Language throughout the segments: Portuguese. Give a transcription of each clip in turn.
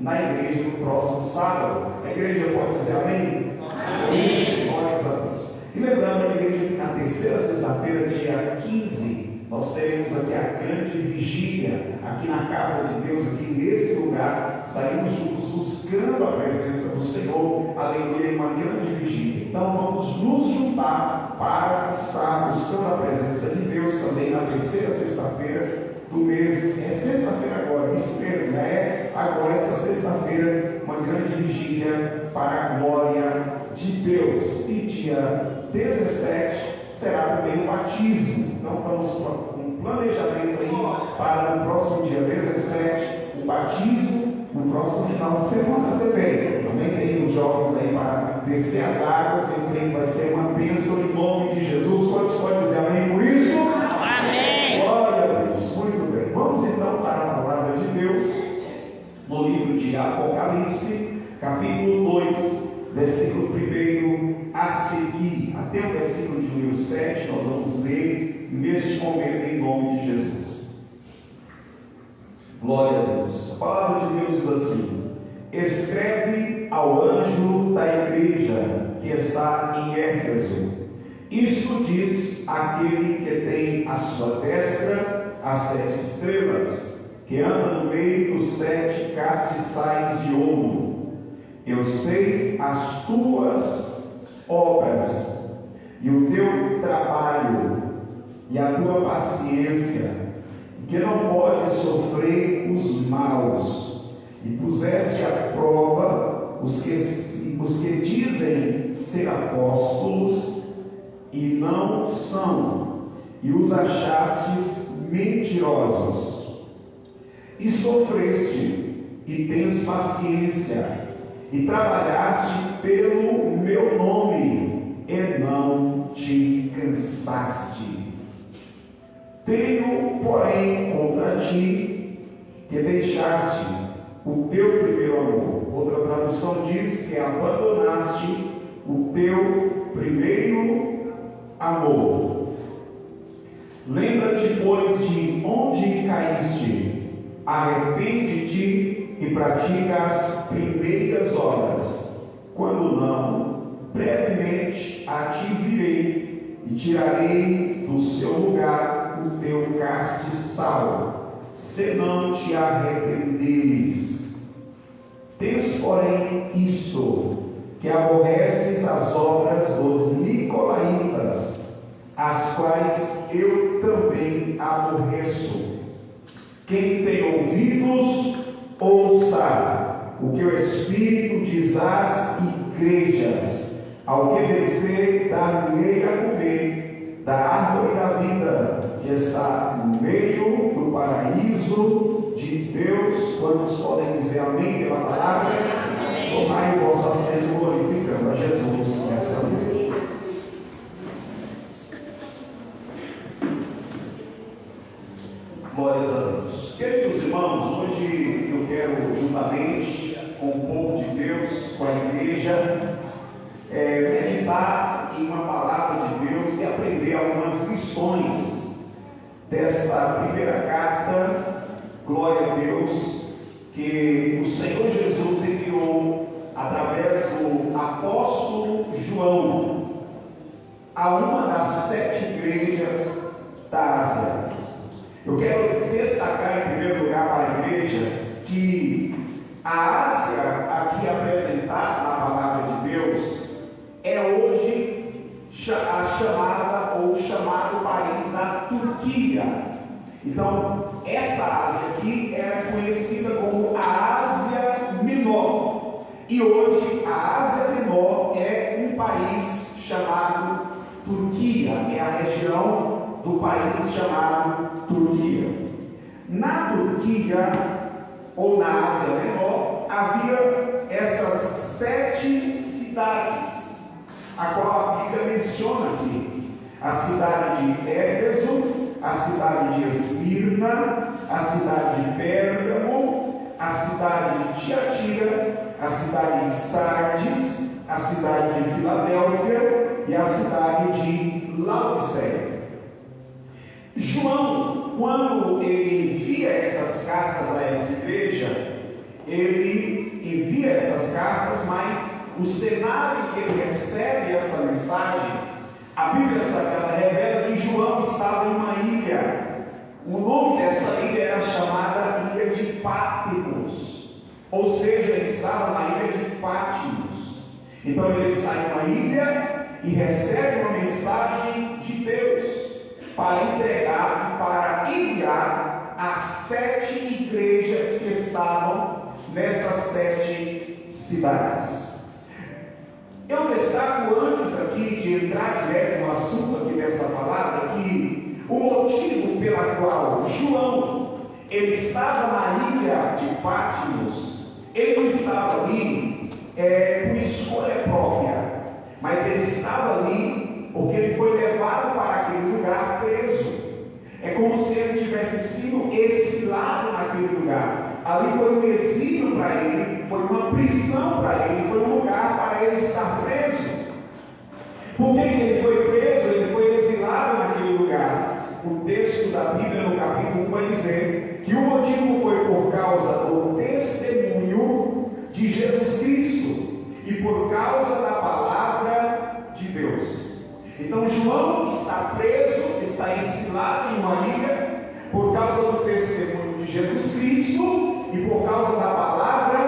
na igreja no próximo sábado. A igreja pode dizer amém? Amém. Glórias a Deus. E lembrando, a igreja que na terceira sexta-feira, dia 15, nós teremos aqui a grande vigília, aqui na casa de Deus, aqui nesse lugar. Estaremos juntos buscando a presença do Senhor, aleluia, em uma grande vigília. Então vamos nos juntar para estar buscando a presença de Deus também na terceira sexta-feira do mês. É sexta-feira agora, isso mesmo, é agora essa sexta-feira, uma grande vigília para a glória de Deus. E dia 17 será também o batismo. Então estamos com um planejamento aí para o próximo dia 17, o batismo, no próximo final de semana também. Também tem os jovens aí para descer as águas. Eu creio que vai ser uma bênção em nome de Jesus. Quantos podem dizer amém por isso? Amém! Glória a Deus. Muito bem. Vamos então para a palavra de Deus no livro de Apocalipse, capítulo 2, versículo 1 a seguir, até o versículo de número 7, nós vamos ler neste momento em nome de Jesus. Glória a Deus. A palavra de Deus diz assim: escreve ao anjo da igreja que está em Éfeso, isto diz aquele que tem à sua destra as 7 estrelas, que anda no meio dos 7 castiçais de ouro. Eu sei as tuas obras, e o teu trabalho, e a tua paciência, que não pode sofrer os maus, e puseste à prova os que dizem ser apóstolos, e não são, e os achastes mentirosos. E sofreste, e tens paciência, e trabalhaste pelo meu nome, e não te cansaste. Tenho, porém, contra ti, que deixaste o teu primeiro amor. Outra tradução diz que abandonaste o teu primeiro amor. Lembra-te, pois, de onde caíste, arrepende-te e pratica as primeiras obras. Quando não, brevemente a ti virei e tirarei do seu lugar o teu castiçal, se não te arrependeres. Tens, porém, isto, que aborreces as obras dos nicolaítas, as quais eu também aborreço. Quem tem ouvidos, ouça o que o Espírito diz às igrejas. Ao que vencer, dar-lhe a comer da árvore da vida, que está no meio do paraíso de Deus. Quantos podem dizer amém pela palavra? Tomai o vosso assento glorificando a Jesus nessa noite. Glórias a Deus. Queridos irmãos, hoje eu quero, juntamente com o povo de Deus, com a igreja, meditar em uma palavra de Deus e aprender algumas lições desta primeira carta, glória a Deus, que o Senhor Jesus enviou através do apóstolo João a uma das 7 igrejas da Ásia. Eu quero destacar em primeiro lugar para a igreja que a Ásia, aqui apresentada na palavra de Deus, é hoje a chamada ou chamado país da Turquia. Então, essa Ásia aqui era conhecida como a Ásia Menor. E hoje a Ásia Menor é um país chamado Turquia, é a região do país chamado Turquia. Na Turquia, ou na Ásia Menor, havia essas 7 cidades, a qual a Bíblia menciona aqui: a cidade de Éfeso, a cidade de Esmirna, a cidade de Pérgamo, a cidade de Tiatira, a cidade de Sardes, a cidade de Filadélfia e a cidade de Laodiceia. João, quando ele envia essas cartas a essa igreja, ele cartas, mas o cenário em que ele recebe essa mensagem, a Bíblia Sagrada revela que João estava em uma ilha. O nome dessa ilha era chamada Ilha de Patmos, ou seja, ele estava na ilha de Patmos. Então ele está em uma ilha e recebe uma mensagem de Deus para entregar, para enviar às 7 igrejas que estavam nessas 7 cidades. Eu destaco antes aqui de entrar direto no assunto aqui dessa palavra, que o motivo pela qual João ele estava na ilha de Patmos, ele não estava ali por escolha própria, mas ele estava ali porque ele foi levado para aquele lugar preso. É como se ele tivesse sido exilado naquele lugar. Ali foi um exílio para ele, foi uma prisão para ele, foi um lugar para ele estar preso. Por que ele foi preso? Ele foi exilado naquele lugar. O texto da Bíblia no capítulo 1 vai dizer que o motivo foi por causa do testemunho de Jesus Cristo e por causa da palavra de Deus. Então João está preso, está exilado em uma ilha por causa do testemunho de Jesus Cristo e por causa da palavra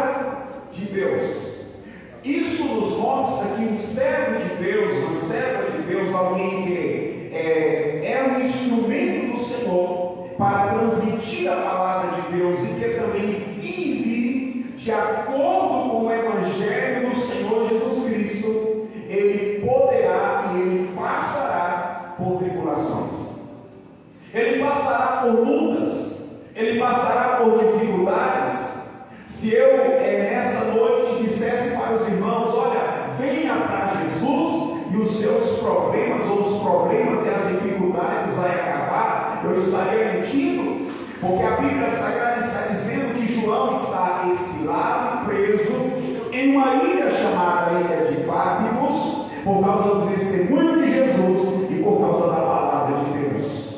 de Deus. Isso nos mostra que um servo de Deus, uma serva de Deus, alguém que é um instrumento do Senhor para transmitir a palavra de Deus e que também vive de acordo com o Evangelho do Senhor Jesus Cristo, ele poderá e ele passará por tribulações, ele passará por lutas, ele passará por dificuldades. Se eu nessa noite dissesse para os irmãos, olha, venha para Jesus e os seus problemas, ou os problemas e as dificuldades vai acabar, eu estaria mentindo, porque a Bíblia Sagrada está dizendo que João está exilado, preso, em uma ilha chamada Ilha de Patmos, por causa do testemunho de Jesus e por causa da palavra de Deus.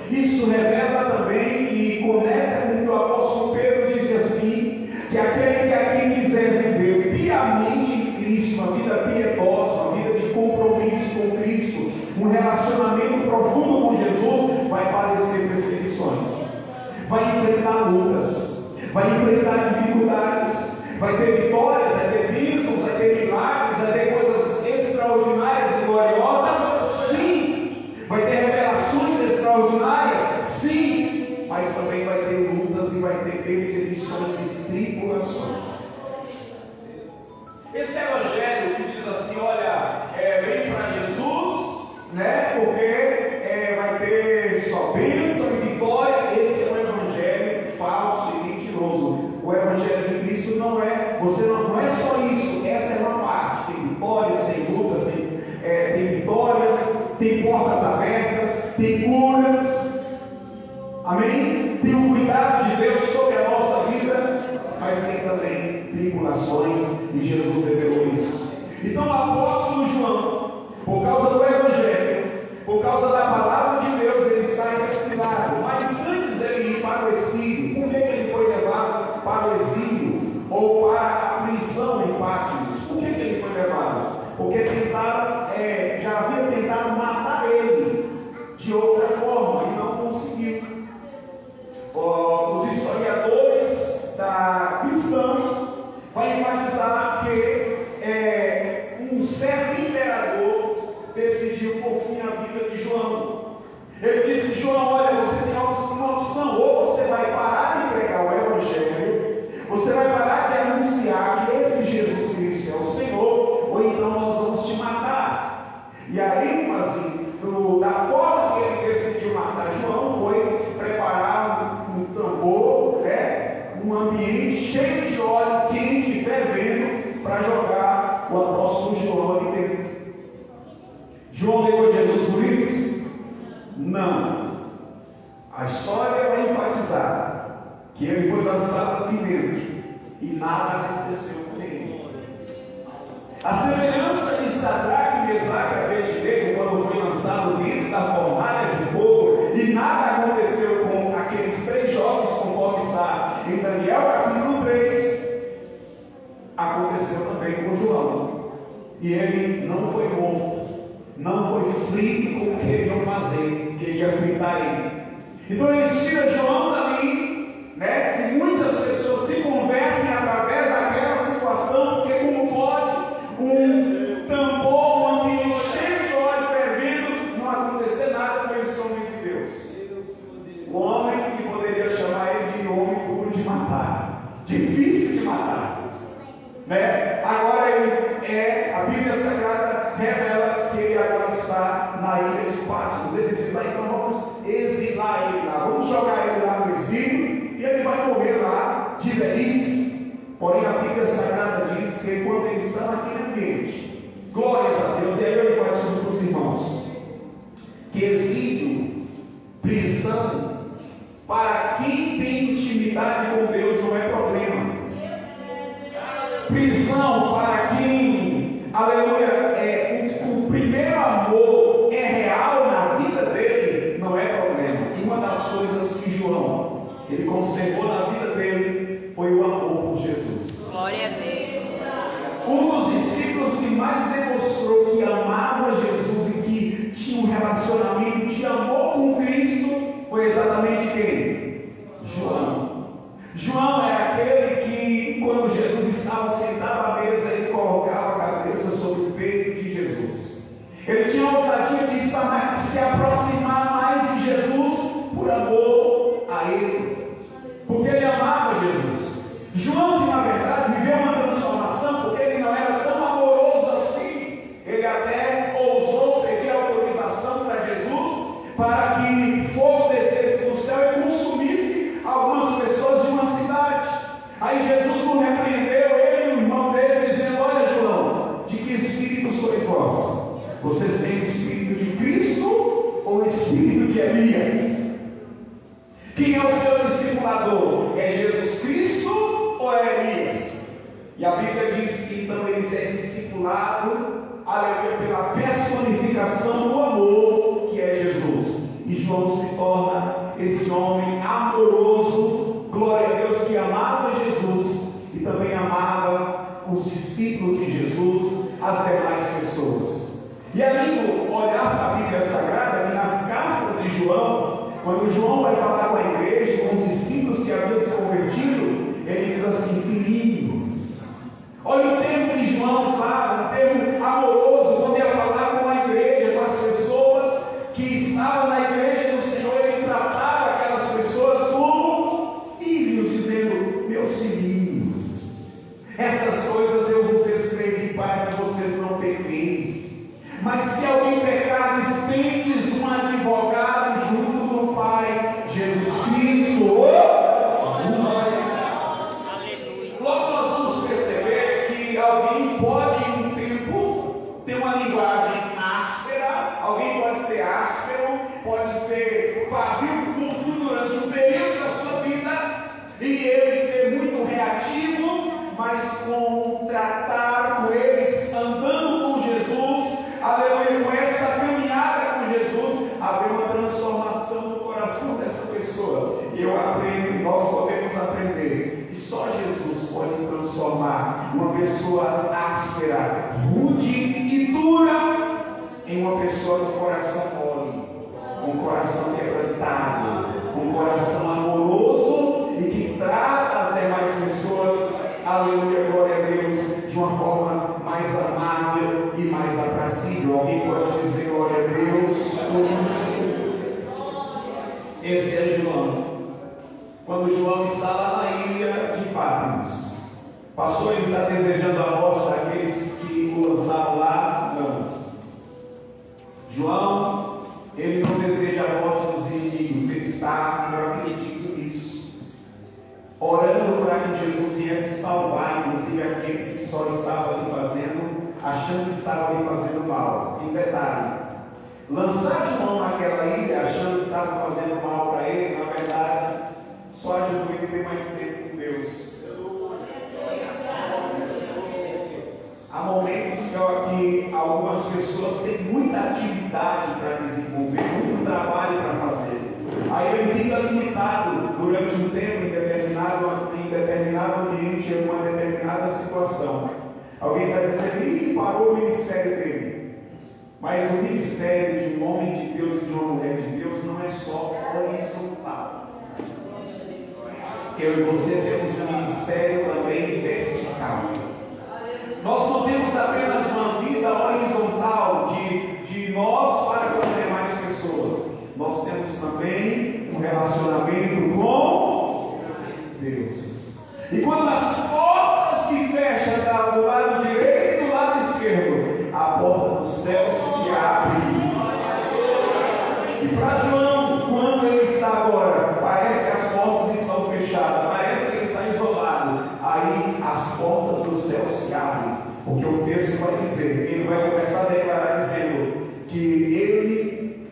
Isso revela também e conecta com o que o apóstolo Pedro disse assim, que aquele que aqui quiser viver piamente em Cristo, uma vida piedosa, uma vida de compromisso com Cristo, um relacionamento profundo com Jesus, vai padecer perseguições, vai enfrentar lutas, vai enfrentar dificuldades, vai ter vitórias, vai ter bênçãos, vai ter milagres, vai ter coisas extraordinárias e gloriosas, sim, vai ter revelações extraordinárias, sim, mas também vai ter lutas e vai ter perseguições e tribulações. Esse evangelho que diz assim, olha, vem para Jesus, né, porque vai ter só bênção e vitória, esse é um evangelho falso e mentiroso. O evangelho de Cristo não é só isso, essa é uma parte, tem vitórias, tem lutas, tem vitórias, tem portas abertas, tem curas, amém? Tem o cuidado de Deus sobre a nossa vida, mas tem também tribulações, e Jesus revelou isso. Então o apóstolo João, por causa do evangelho, por causa da palavra de Deus, ele está exilado, mas antes dele ir para o exílio, por que ele foi levado para o exílio, ou para a prisão em Patmos? Por que ele foi levado? Porque já havia tentado matar ele de outra forma e não conseguiu. Os historiadores cristãos vão enfatizar que um certo imperador decidiu por fim a vida de João. Ele disse: João, olha, você tem uma opção, ou você vai parar de pregar o evangelho, você vai parar de anunciar que esse Jesus Cristo é o Senhor, ou então nós vamos te matar. E a ênfase da forma que ele decidiu matar João foi preparar um tambor, um ambiente cheio de óleo quente e fervendo para jogar o apóstolo João ali dentro. João negou Jesus por isso? Não. A história vai enfatizar que ele foi lançado aqui dentro e nada aconteceu com ele. A semelhança de Sadraque, Mesaque e Abednego, quando foi lançado dentro da fornalha de fogo e nada aconteceu com aqueles 3 jovens, conforme está em Daniel capítulo 3, e ele não foi morto, não foi frito como queriam fazer, queria fritar ele. Então eles tiram João dali, né? E muitas pessoas se convertem através daquela situação, porque como pode um tambor, um ambiente cheio de óleo fervendo, não acontecer nada com esse homem de Deus? O homem que poderia chamar ele de homem duro de matar, difícil de matar, né? Agora a Bíblia Sagrada revela que ele agora está na ilha de Patmos. Eles dizem, então vamos exilar ele lá, vamos jogar ele lá no exílio e ele vai morrer lá de velhice. Porém a Bíblia Sagrada diz que quando eles estão aqui no ambiente, glórias a Deus, e aí eu enfatizo para os irmãos que exílio, prisão, para quem tem intimidade com Deus não é problema. Prisão para quem, aleluia, o primeiro amor é real na vida dele, não é problema. E uma das coisas que João, ele conservou na vida dele, foi o amor por Jesus. Glória a Deus. Um dos discípulos que mais demonstrou que amava Jesus e que tinha um relacionamento de amor com Cristo, foi exatamente quem? João. João é aquele que, quando Jesus estava sentado à mesa, ele colocava a cabeça sobre o peito de Jesus. Ele tinha a ousadia de se aproximar mais de Jesus por amor a ele, porque ele amava Jesus. João, que na verdade viveu uma transformação, porque ele não era tão amoroso assim, ele até ousou pedir autorização para Jesus para que fogo descesse do céu e consumisse algumas pessoas de uma cidade. Aí Jesus o repreendeu, ele e o irmão dele, dizendo, olha João, de que espírito sois vós? Vocês têm o espírito de Cristo ou o espírito de Elias? Quem é o seu discipulador? É Jesus Cristo ou é Elias? E a Bíblia diz que então eles é discipulado, aleluia, pela personificação do amor que é Jesus. E João se torna esse homem amoroso, glória a Deus, que amava Jesus e também amava os discípulos de Jesus, as demais pessoas. E é lindo olhar para a Bíblia Sagrada, que nas cartas de João, quando João vai falar com a igreja, com os discípulos que haviam se convertido, ele diz assim, filhinhos. Olha o termo que João usava, um termo amoroso, quando ia falar com a igreja, com as pessoas que estavam na igreja do Senhor, ele tratava aquelas pessoas como filhos, dizendo, meus filhinhos, essas coisas eu vos escrevi para que vocês não pequeis. Mas se alguém pecar, estendes um advogado junto do Pai, Jesus Cristo. Logo nós vamos perceber que alguém pode, em um tempo, ter uma linguagem áspera, alguém pode ser áspero, pode ser pavio curto durante um período da sua vida, e ele ser muito reativo, mas com tratar com eles, andando com Jesus, aleluia, com essa caminhada com Jesus, haver uma transformação no coração dessa pessoa. E eu aprendo, e nós podemos aprender, que só Jesus pode transformar uma pessoa áspera, rude e dura, em uma pessoa com coração mole, com coração quebrantado, com coração amoroso e que trata as demais pessoas, aleluia, glória a Deus, de uma forma mais amável e mais aprazível. Alguém pode dizer glória a Deus? Esse é João. Quando João está lá na ilha de Patmos, pastor, ele está desejando a morte daqueles que o lançaram lá? Não. João, ele não deseja a morte dos inimigos, ele está, eu acredito nisso, orando para que Jesus viesse salvar, inclusive aqueles que só estavam ali fazendo, achando que estavam ali fazendo mal. Em detalhe, lançar João naquela ilha, achando que estava fazendo mal para ele, na verdade, só ajudou ele a ter mais tempo com Deus. Há momentos que algumas pessoas têm muita atividade para desenvolver, muito trabalho para fazer. Aí ele fica limitado durante um tempo em determinado ambiente, em uma determinada situação. Alguém está dizendo, ih, parou o ministério dele. Mas o ministério de um homem de Deus e de uma mulher de Deus não é só horizontal. Eu e você temos um ministério também vertical. Nós não temos apenas uma vida horizontal de nós para com as demais pessoas. Nós temos também um relacionamento com Deus. E quando as portas se fecham do lado direito e do lado esquerdo, a porta do céu se abre. E para João, quando ele está agora, parece que as portas estão fechadas, parece que ele está isolado. Aí as portas do céu se abrem. Porque o texto vai dizer, ele vai começar a declarar dizendo que ele,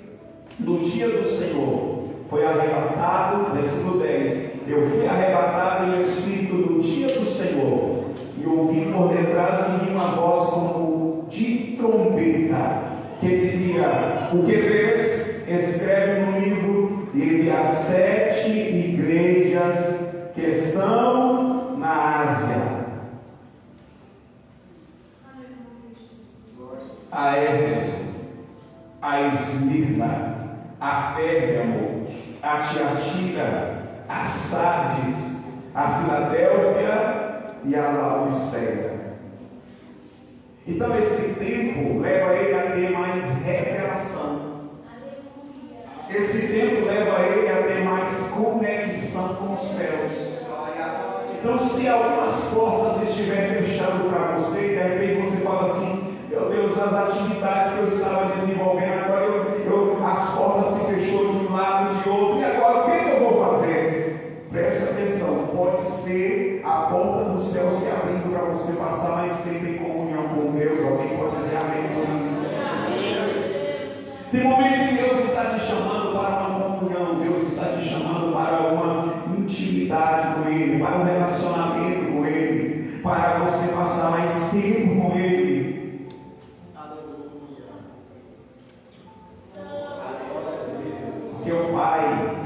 no dia do Senhor, foi arrebatado, versículo 10, eu fui arrebatado em espírito no dia do Senhor, e ouvi por detrás de mim uma voz como de trombeta, que dizia, o que vês? Escreve no livro, e às 7 igrejas que estão na Ásia. A Éfeso, a Esmirna, a Pérgamo, a Tiatira, a Sardes, a Filadélfia e a Laodiceia. Então esse tempo leva ele a ter mais revelação. Esse tempo leva ele a ter mais conexão com os céus. Então se algumas portas estiverem fechando para você, de repente você fala assim, meu Deus, as atividades que eu estava desenvolvendo, agora as portas se fechou de um lado e de outro, e agora o que eu vou fazer? Preste atenção, pode ser a porta do céu se abrindo para você passar mais tempo em comunhão com Deus. Alguém pode dizer amém comigo? Tem momento que Deus está te chamando para uma comunhão, Deus está te chamando para uma intimidade com Ele, para um relacionamento com Ele, para você passar mais tempo com Ele. Porque o Pai,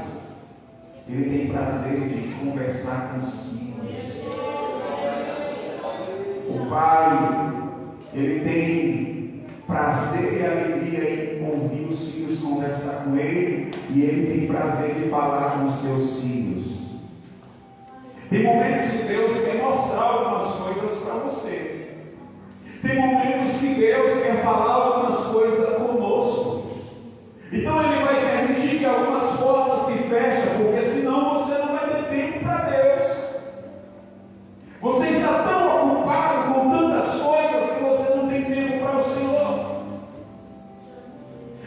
Ele tem prazer de conversar com os filhos. O Pai, Ele tem prazer e alegria em ouvir os filhos conversar com Ele, e Ele tem prazer de falar com os seus filhos. Tem momentos que Deus quer mostrar algumas coisas para você. Tem momentos que Deus quer falar algumas coisas conosco. Então Ele vai permitir que algumas portas se fechem, porque senão você não vai ter tempo para Deus. Você está tão ocupado com tantas coisas que você não tem tempo para o Senhor.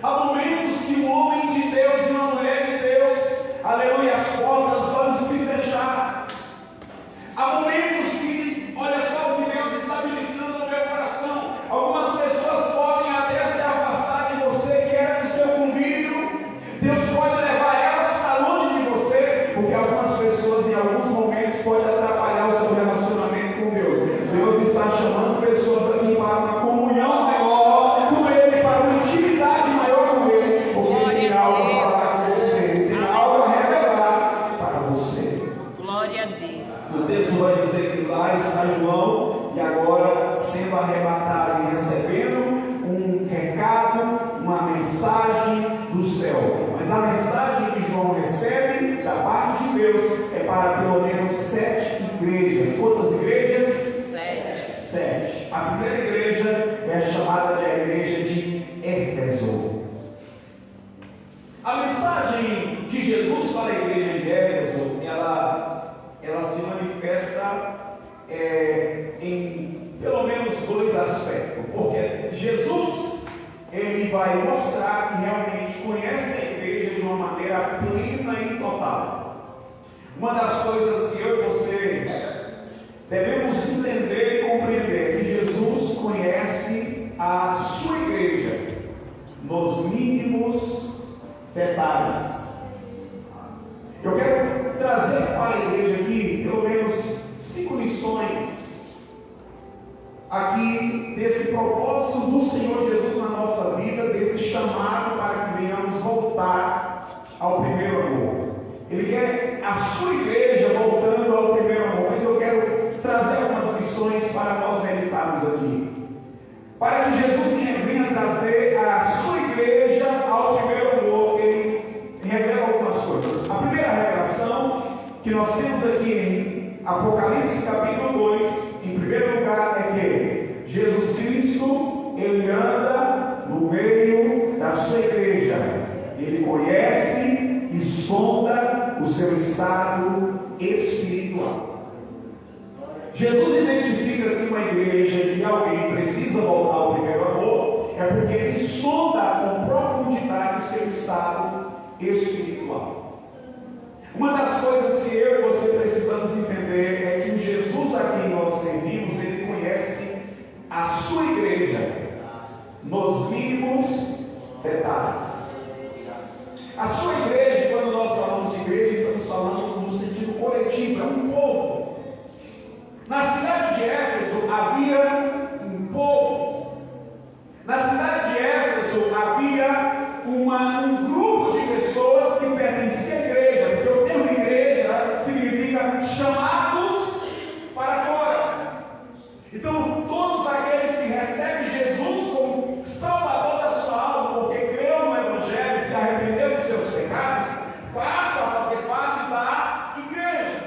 Há momentos que um homem de Deus e uma mulher de Deus, aleluia, as portas vão se fechar. Há momentos que, olha só o que Deus está ministrando no meu coração, algumas pessoas podem até se afastar de você, que era do seu convívio. Deus pode levar elas para longe de você, porque algumas pessoas em alguns momentos podem atrapalhar o seu relacionamento com Deus. Deus está chamando pessoas aqui para uma comunhão maior com Ele, para uma intimidade maior com Ele, porque Ele tem algo a falar com você, Ele tem algo a revelar para você. Glória a Deus. O texto vai dizer que lá está João, e agora sendo arrebatado e recebendo um recado, uma mensagem do céu. Mas a mensagem que João recebe da parte de Deus é para pelo menos 7 igrejas. Quantas igrejas? 7. 7. A primeira igreja é chamada de a igreja de Éfeso. A mensagem de Jesus para a igreja de Éfeso, ela se manifesta em pelo menos 2 aspectos. Porque Jesus, ele vai mostrar que realmente conhece a igreja de uma maneira plena e total. Uma das coisas que eu e você devemos entender e compreender é que Jesus conhece a sua igreja nos mínimos detalhes. Eu quero trazer para a igreja aqui pelo menos 5 lições aqui desse propósito do Senhor Jesus na nossa vida, desse chamado para que venhamos voltar ao primeiro amor. Ele quer a sua igreja voltando ao primeiro amor, mas eu quero trazer algumas lições para nós meditarmos citados aqui, para que Jesus venha trazer a sua igreja ao primeiro amor. Ele revela algumas coisas. A primeira revelação que nós temos aqui em Apocalipse capítulo 2, em primeiro lugar, é que Jesus Cristo, ele anda no meio da sua igreja. Ele conhece e sonda o seu estado espiritual. Jesus identifica que uma igreja de alguém precisa voltar ao primeiro amor, é porque ele sonda com profundidade o seu estado espiritual. Uma das coisas que eu e você precisamos entender é que o Jesus a quem nós servimos, ele conhece a sua igreja nos mínimos detalhes. A sua igreja, quando nós falamos de igreja, estamos falando no sentido coletivo, é um povo. Na cidade de Éfeso havia um povo. Na cidade de Éfeso havia um grupo de pessoas que pertencia à igreja, porque o termo igreja significa chamados para fora. Então, todos aqueles que recebem Jesus como Salvador da sua alma, porque creu no Evangelho, se arrependeu dos seus pecados, passa a fazer parte da igreja.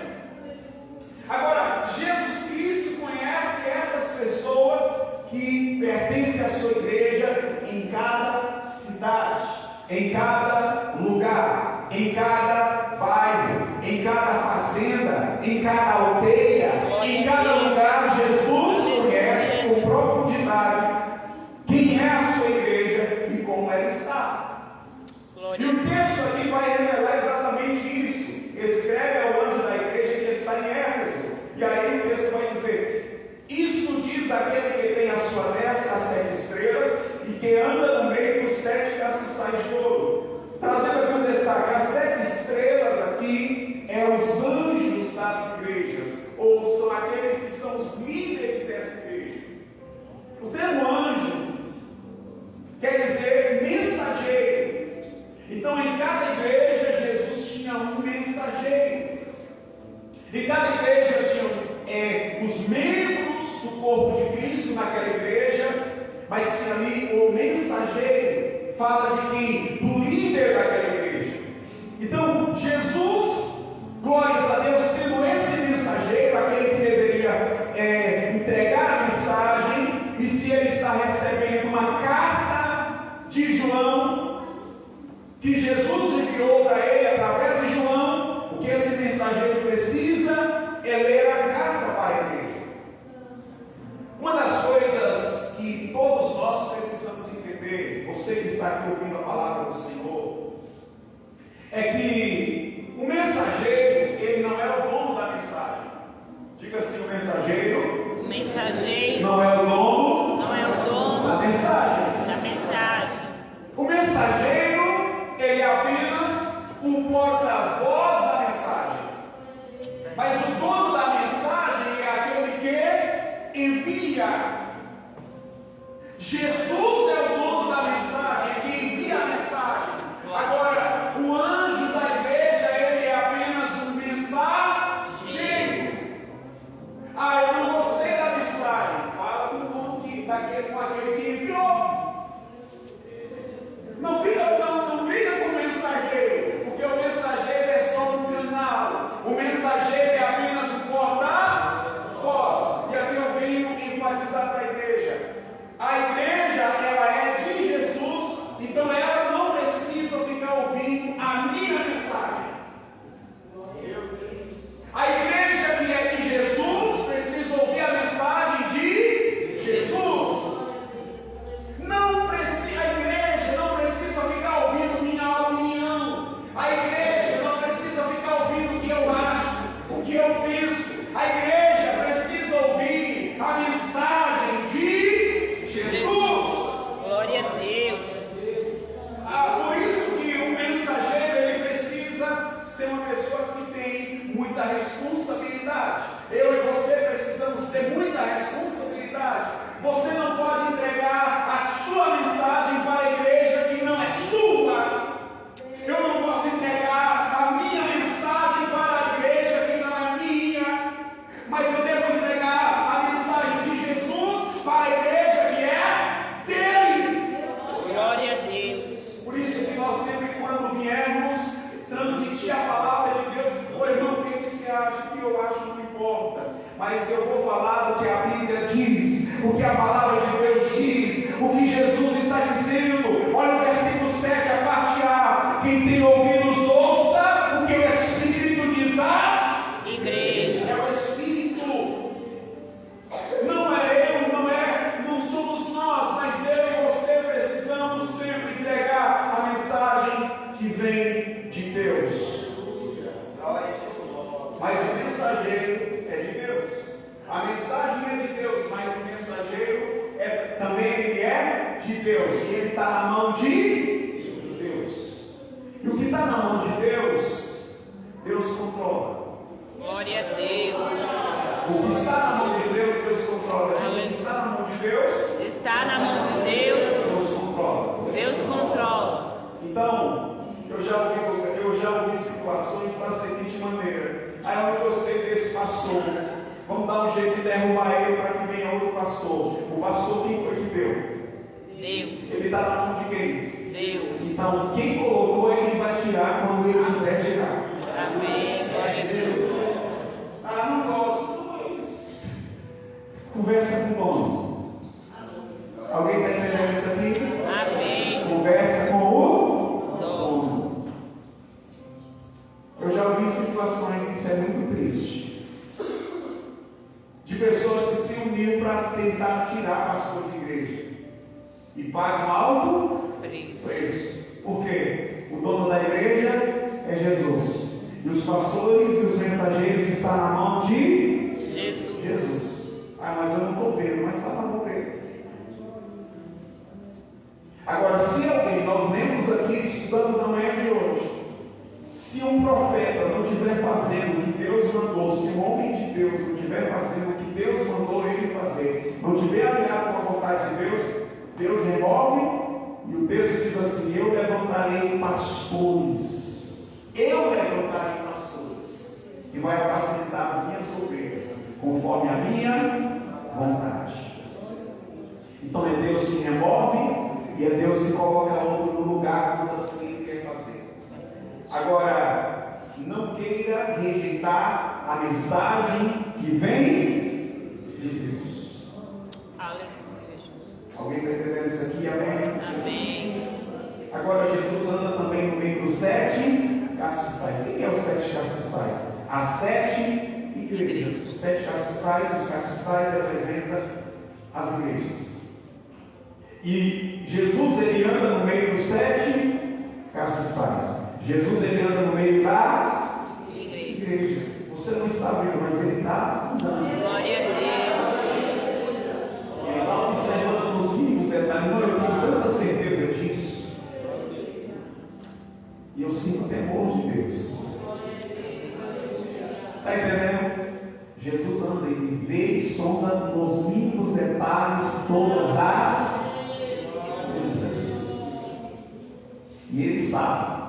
Agora, Jesus Cristo conhece essas pessoas que pertencem à sua igreja em cada cidade, em cada lugar, em cada bairro, em cada fazenda, em cada aldeia, em cada lugar. Jesus conhece com profundidade quem é a sua igreja e como ela está. E o texto aqui vai revelar exatamente isso. Escreve ao anjo da igreja que está em Éfeso. E aí o texto vai dizer: isto diz aquele que tem à sua destra as 7 estrelas e que anda no meio dos 7 castiçais de ouro. Trazendo aqui um destaque: as 7 estrelas aqui os anjos das igrejas, ou são aqueles que são os líderes dessa igreja. O termo anjo quer dizer mensageiro. Então, em cada igreja, Jesus tinha um mensageiro. Em cada igreja tinham os membros do corpo de Cristo naquela igreja, mas tinha ali o mensageiro. Fala de quem? Do líder daquela igreja. Então, Jesus, glórias a Deus, tendo esse mensageiro, aquele que deveria entregar a mensagem, e se ele está recebendo uma carta de João, que Jesus enviou para ele através de João, o que esse mensageiro precisa é ler a carta para a igreja. Uma das coisas que todos nós precisamos entender, você que está aqui ouvindo a palavra do Senhor, é que o mensageiro, ele não é o dono da mensagem. Diga assim: o mensageiro não é o dono da mensagem. O mensageiro, ele é apenas um porta-voz da mensagem. Mas o dono da mensagem é aquele que envia. Jesus é o dono da mensagem, que envia a mensagem. Agora, o anjo da igreja, ele é apenas um mensageiro. Ah, eu não gostei da mensagem. Fala com aquele que enviou. Não briga com o mensageiro, porque o mensageiro é só um canal. O mensageiro é apenas um porta-voz. E aqui eu venho enfatizar para a igreja. A igreja, ela é de Jesus, então ela não precisa ficar ouvindo a minha mensagem. A igreja que é de Jesus precisa ouvir a mensagem de Jesus. eu vou falar o que a Bíblia diz, o que a palavra de Deus diz, o que Jesus está dizendo. Olha o versículo 7, a parte A. Quem tem ouvidos, ouça o que o Espírito diz às igrejas. É o Espírito. Não é eu, não somos nós, mas eu e você precisamos sempre entregar a mensagem que vem de Deus. Mas o mensageiro é de Deus. A mensagem é de Deus, mas o mensageiro também ele é de Deus. E ele está na mão de Deus. E o que está na mão de Deus, Deus controla. Glória a Deus. O que está na mão de Deus, Deus controla. O que está na mão de Deus, está na mão de Deus, Deus controla. Deus controla. Então, eu já ouvi situações da seguinte maneira. Aí eu não gostei desse pastor. Vamos dar um jeito de derrubar ele para que venha outro pastor. O pastor quem foi que deu? Deus. Ele está na mão de quem? Deus. Então quem colocou é quem vai tirar quando ele quiser tirar. Amém. Glória a Deus. Ah, não gosto. Mas conversa com o dono. Alguém está entendendo isso aqui? Amém. Conversa com o dono. Eu já ouvi situações, isso é muito triste, de pessoas que se uniram para tentar tirar pastor de igreja e pagam alto preço. Por quê? O dono da igreja é Jesus, e os pastores e os mensageiros estão na mão de Jesus. Ah, mas eu não estou vendo, mas está na mão dele. Agora, se alguém, nós lemos aqui, estudamos na manhã de hoje, se um profeta não estiver fazendo o que Deus mandou, se um homem de Deus não estiver fazendo o que Deus mandou ele fazer, não estiver alinhado com a vontade de Deus, Deus remove, e o texto diz assim: eu levantarei pastores, e vai apacentar as minhas ovelhas, conforme a minha vontade. Então é Deus que remove, e é Deus que coloca outro no lugar quando assim ele quer fazer. Agora, não queira rejeitar a mensagem que vem de Deus. Aleluia. Alguém está entendendo isso aqui? Amém? Amém. Agora, Jesus anda também no meio dos 7 castiçais. Quem é os 7 castiçais? As 7 igrejas. Os 7 castiçais, os castiçais representam as igrejas. E Jesus, ele anda no meio dos 7 castiçais. Jesus, ele anda no meio da igreja. Você não está vendo, mas ele está andando. Glória a Deus. Ele está observando nos mínimos detalhes. Não, eu tenho tanta certeza disso. E eu sinto o temor de Deus. Está entendendo? Jesus anda e vê e sonda nos mínimos detalhes todas as coisas. E ele sabe.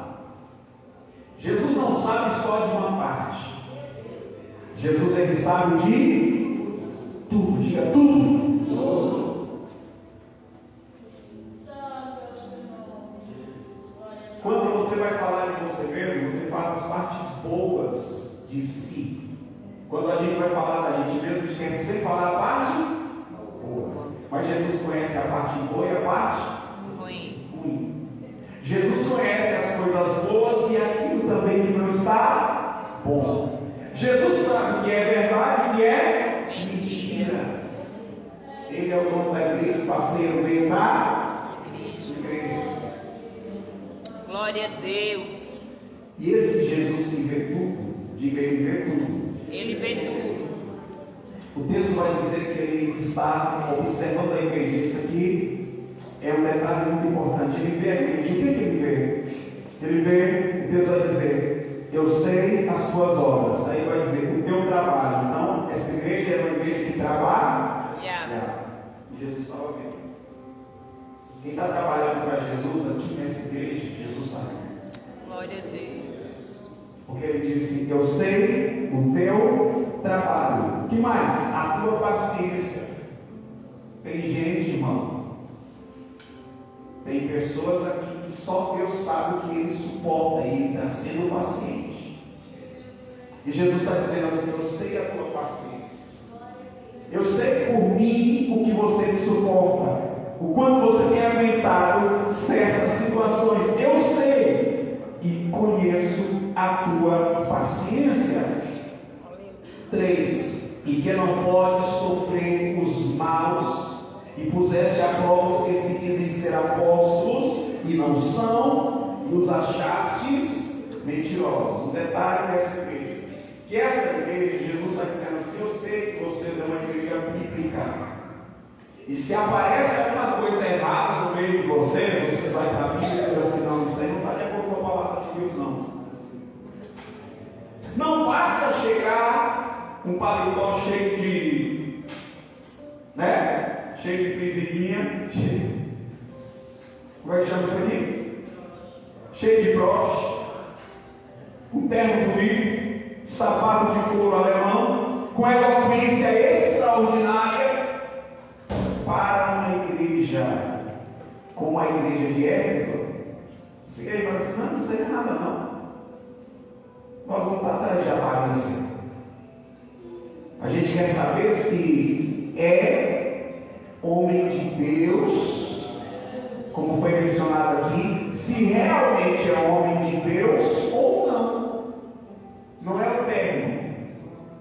Jesus não sabe só de uma parte. Jesus, ele sabe de tudo. Diga tudo. Tudo. Quando você vai falar de você mesmo, você fala as partes boas de si. Quando a gente vai falar da gente mesmo, a gente tem que sempre falar a parte boa. Mas Jesus conhece a parte boa e a parte ruim. Jesus conhece as coisas boas e aquilo também que não está bom. Jesus sabe o que é verdade e o que é mentira. Ele é o dono da igreja, parceiro meio da igreja. Glória a Deus. E esse Jesus que vê tudo, diga, ele vê tudo. Ele vê tudo. O texto vai dizer que ele está observando a igreja. Isso aqui é um detalhe muito importante. Ele vê a igreja. O que ele vê? Ele vê, o texto vai dizer: eu sei as tuas obras. Aí vai dizer: o teu trabalho. Então, essa igreja é uma igreja que trabalha. Jesus estava vendo. Quem está trabalhando para Jesus aqui nessa igreja, Jesus está vendo. Glória a Deus. Porque ele disse: eu sei o teu trabalho. O que mais? A tua paciência. Tem gente, irmão. Tem pessoas aqui que só Deus sabe o que ele suporta, e ele está sendo paciente. E Jesus está dizendo assim: eu sei a tua paciência. domine o que você suporta, o quanto você tem aguentado certas situações. Eu sei e conheço a tua paciência. 3. E que não pode sofrer os maus, e puseste a prova os que se dizem ser apóstolos e não são, e os achastes mentirosos. Um detalhe dessa igreja, que essa igreja, Jesus está dizendo assim: eu sei que vocês é uma igreja bíblica, e se aparece alguma coisa errada no meio de vocês, você vai para a Bíblia e diz assim: não, isso aí não está de acordo com a palavra de Deus, não. Não basta chegar um paletó cheio de, cheio de presilinha, como é que chama isso aqui? Cheio de broche, um terno bonito, sapato de couro alemão, com eloquência extraordinária, para uma igreja como a igreja de Éfeso. Você aí fala assim: não sei nada não. Nós vamos estar atrás de aparência. A gente quer saber se é homem de Deus, como foi mencionado aqui, se realmente é homem de Deus ou não. Não é o termo,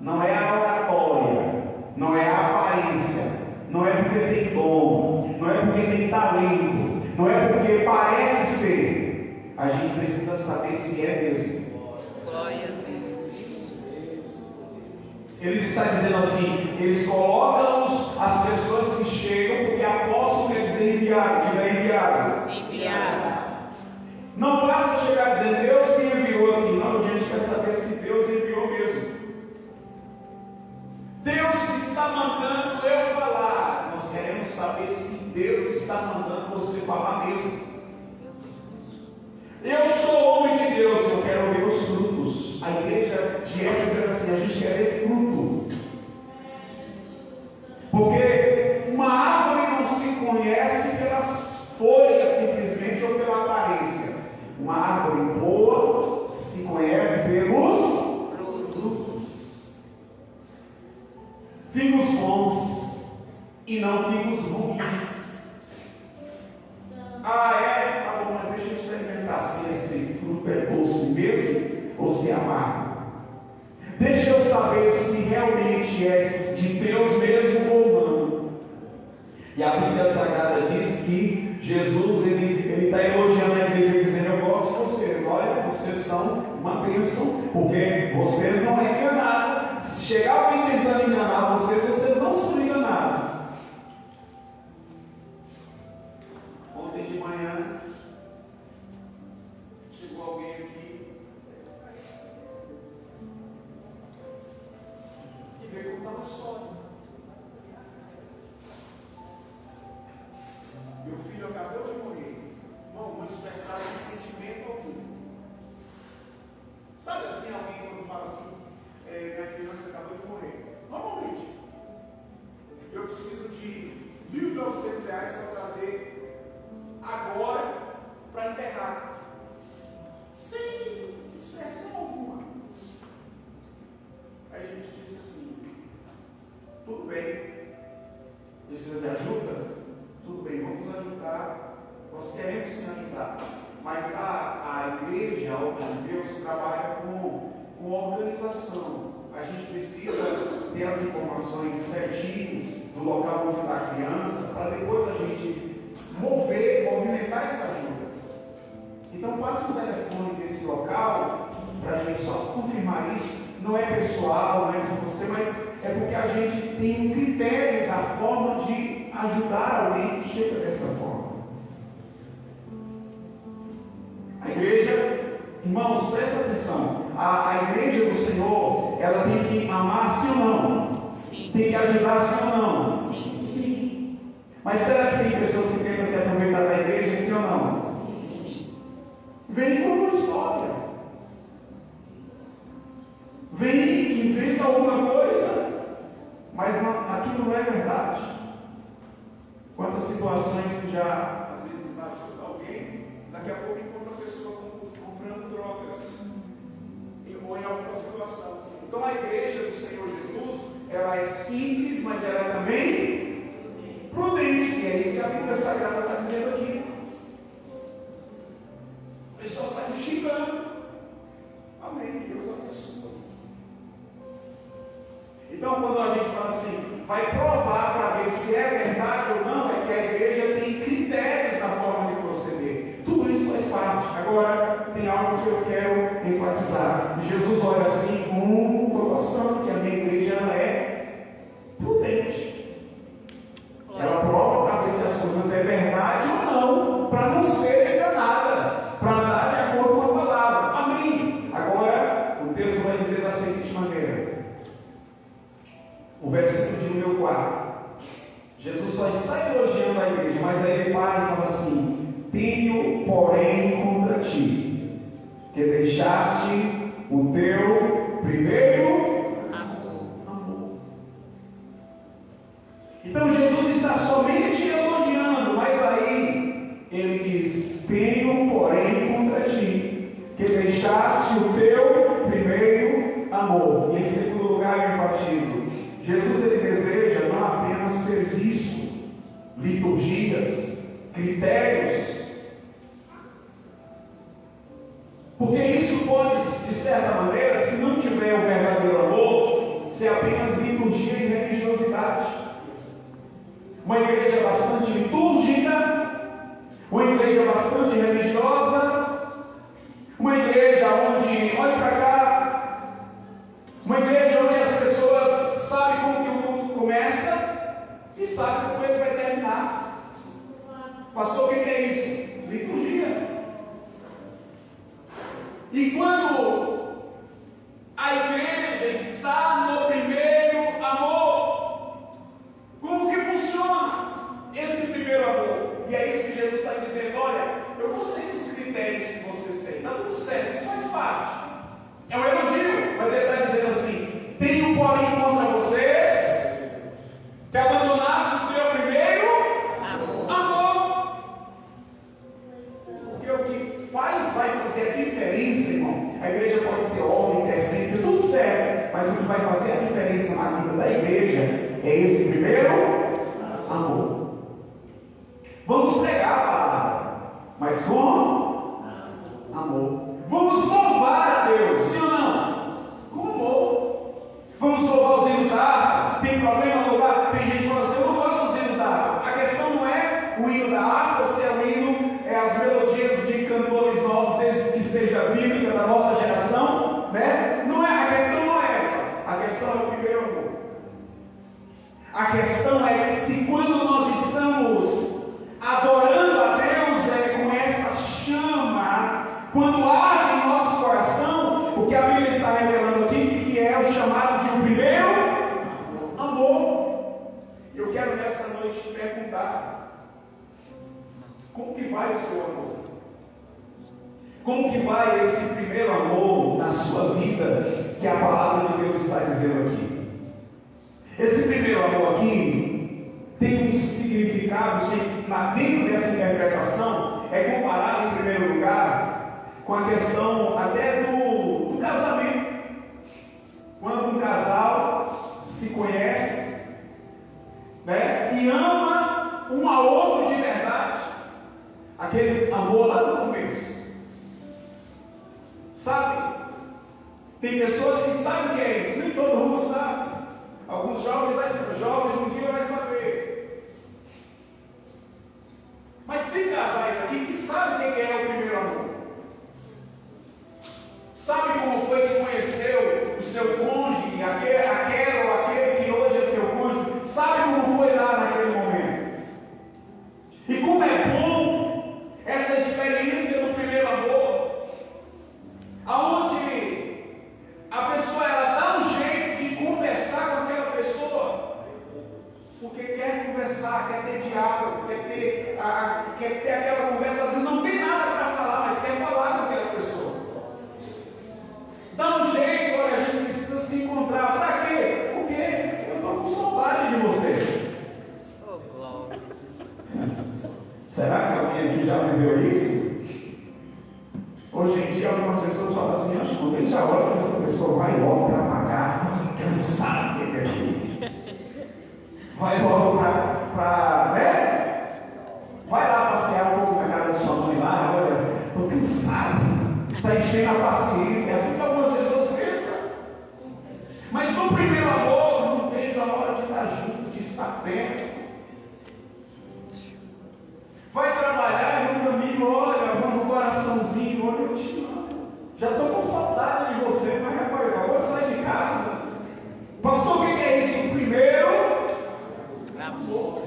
não é a oratória, não é a aparência, não é porque tem dom, não é porque tem talento, não é porque parece ser. A gente precisa saber se é mesmo. Glória a Deus. Eles estão dizendo assim: eles colocam as pessoas que chegam, porque apóstolo quer dizer enviado, diga enviado. Enviado. Não basta chegar dizendo Deus me enviou aqui. Não, a gente quer saber se Deus enviou mesmo. Deus está mandando eu falar. Nós queremos saber se Deus está mandando você falar mesmo. Eu sou homem de Deus, eu quero ver os frutos. A igreja de Éfeso era assim: a gente quer ver fruto. Porque uma árvore não se conhece pelas folhas simplesmente ou pela aparência. Uma árvore boa se conhece pelos frutos. Figos bons e não figos ruins. Tá bom, mas deixa eu experimentar se esse fruto é doce mesmo ou se é amargo. Deixa eu saber se realmente é de Deus mesmo ou não. E a Bíblia Sagrada diz que Jesus ele está elogiando a igreja, dizendo: eu gosto de vocês, olha, vocês são uma bênção, porque vocês não é enganado. Se chegar alguém tentando enganar vocês, vocês não são enganados. Ontem de manhã chegou alguém aqui e veio contar uma história. Meu filho acabou de morrer. Irmão, não expressar esse sentimento algum. Sabe assim, alguém quando fala assim: minha criança acabou de morrer. Normalmente, eu preciso de R$ 1.900 para trazer agora para enterrar, sem expressão alguma. Aí a gente disse assim: tudo bem, precisa de ajuda? Tudo bem, vamos ajudar. Nós queremos sim ajudar, mas a igreja, a obra de Deus, trabalha com organização. A gente precisa ter as informações certinhas do local onde está a criança, para depois a gente movimentar essa ajuda. Então passa o telefone desse local para a gente só confirmar isso. Não é pessoal, não é de você, mas é porque a gente tem um critério da forma de ajudar alguém que chega dessa forma. A igreja, irmãos, presta atenção. A igreja do Senhor, ela tem que amar sim ou não? Sim. Tem que ajudar sim ou não? Sim. Sim. Mas será que tem pessoas que tentam se aproveitar da igreja sim ou não? Sim. Vem e conta uma história. Vem e inventa alguma coisa, mas não, aquilo não é verdade. Quantas situações que já às vezes ajuda alguém, daqui a pouco encontra a pessoa comprando drogas ou em alguma situação. Então a igreja do Senhor Jesus, ela é simples, mas ela é também é isso que a Bíblia Sagrada está dizendo aqui. A pessoa sai xingando. Amém. Deus abençoe. Então, quando a gente fala assim, vai provar para ver se é verdade ou não, é que a igreja tem critérios na forma de proceder. Tudo isso faz parte. Agora, tem algo que eu quero enfatizar. Jesus olha assim, estou gostando que a minha igreja é prudente. Ela prova para ver se as coisas é verdade ou não, para não ser enganada, para andar de acordo com a palavra. Amém. Agora, o texto vai dizer da seguinte maneira. O versículo de número 4. Jesus só está elogiando a igreja, mas aí ele para e fala assim: tenho, porém, contra ti, que deixaste o teu primeiro amor. Então Jesus está somente elogiando, mas aí ele diz: tenho, porém, contra ti, que deixaste o teu primeiro amor. E em segundo lugar eu enfatizo: Jesus ele deseja não apenas serviço, liturgias, critérios, porque isso pode, de certa maneira, se não tiver o verdadeiro amor, ser apenas liturgia e religiosidade. Uma igreja bastante litúrgica, uma igreja bastante religiosa, uma igreja onde, olhe para cá, uma igreja onde as pessoas sabem como que o culto começa e sabem como ele vai terminar. Pastor, o que é isso? Liturgia. E quando a igreja está no primeiro amor, como que funciona esse primeiro amor? E é isso que Jesus está dizendo: olha, eu não sei os critérios que vocês têm, está tudo certo, isso faz parte. É um elogio, mas ele está dizendo assim: tenho porém contra vocês que abandonasse o teu primeiro amor. Porque o que vai fazer a diferença, irmão. A igreja pode ter ordem, ter essência, tudo certo, mas o que vai fazer a diferença na vida da igreja é esse primeiro amor. Vamos pregar a palavra, mas com amor. Vamos louvar a Deus, sim ou não? Com amor. Vamos louvar os hinos da harpa. Tem problema louvar? Tem gente que fala assim: eu não gosto dos hinos da harpa. A questão não é o hino da harpa, ou se é o hino, é as melodias de cantores novos, desde que seja bíblica, da nossa geração, né? Não é, a questão não é essa. A questão é o primeiro amor. A questão é que se quando nós estamos adorando a Deus, com essa chama, quando arde em nosso coração, o que a Bíblia está revelando aqui, que é o chamado de um primeiro amor. Eu quero nessa noite te perguntar: como que vai o seu amor? Como que vai esse primeiro amor na sua vida, que a palavra de Deus está dizendo aqui? Esse primeiro amor aqui tem um significado, dentro dessa interpretação, é comparado em primeiro lugar com a questão até do casamento. Quando um casal se conhece, né, e ama um ao outro de verdade, aquele amor lá no começo. Sabe? Tem pessoas que sabem o que é isso, nem todo mundo sabe. Alguns jovens um dia vai saber. Mas tem casais aqui que sabem o que é o primeiro amor. Sabe como foi que conheceu o seu cônjuge, aquela ou aquele que hoje é seu cônjuge? Sabe como foi lá naquele momento? E como é bom essa experiência do primeiro amor, aonde a pessoa ela dá um jeito de conversar com aquela pessoa, porque quer conversar, quer ter diálogo, quer ter aquela conversa. Às vezes não tem nada para falar, mas quer falar com aquela pessoa. Dá um jeito, olha, a gente precisa se encontrar. Para quê? Porque eu estou com saudade de você. Oh, glória a Jesus. Será que alguém aqui já viveu isso? Hoje em dia algumas pessoas falam assim: acho que deixa a hora que essa pessoa vai logo trabalhar, estou cansado dele aqui. Vai logo para né? está perto. Vai trabalhar e no caminho, olha, manda um coraçãozinho, olha, eu te amo. Já estou com saudade de você, mas rapaz, acabou de sair de casa. Pastor, o que é isso? O primeiro amor.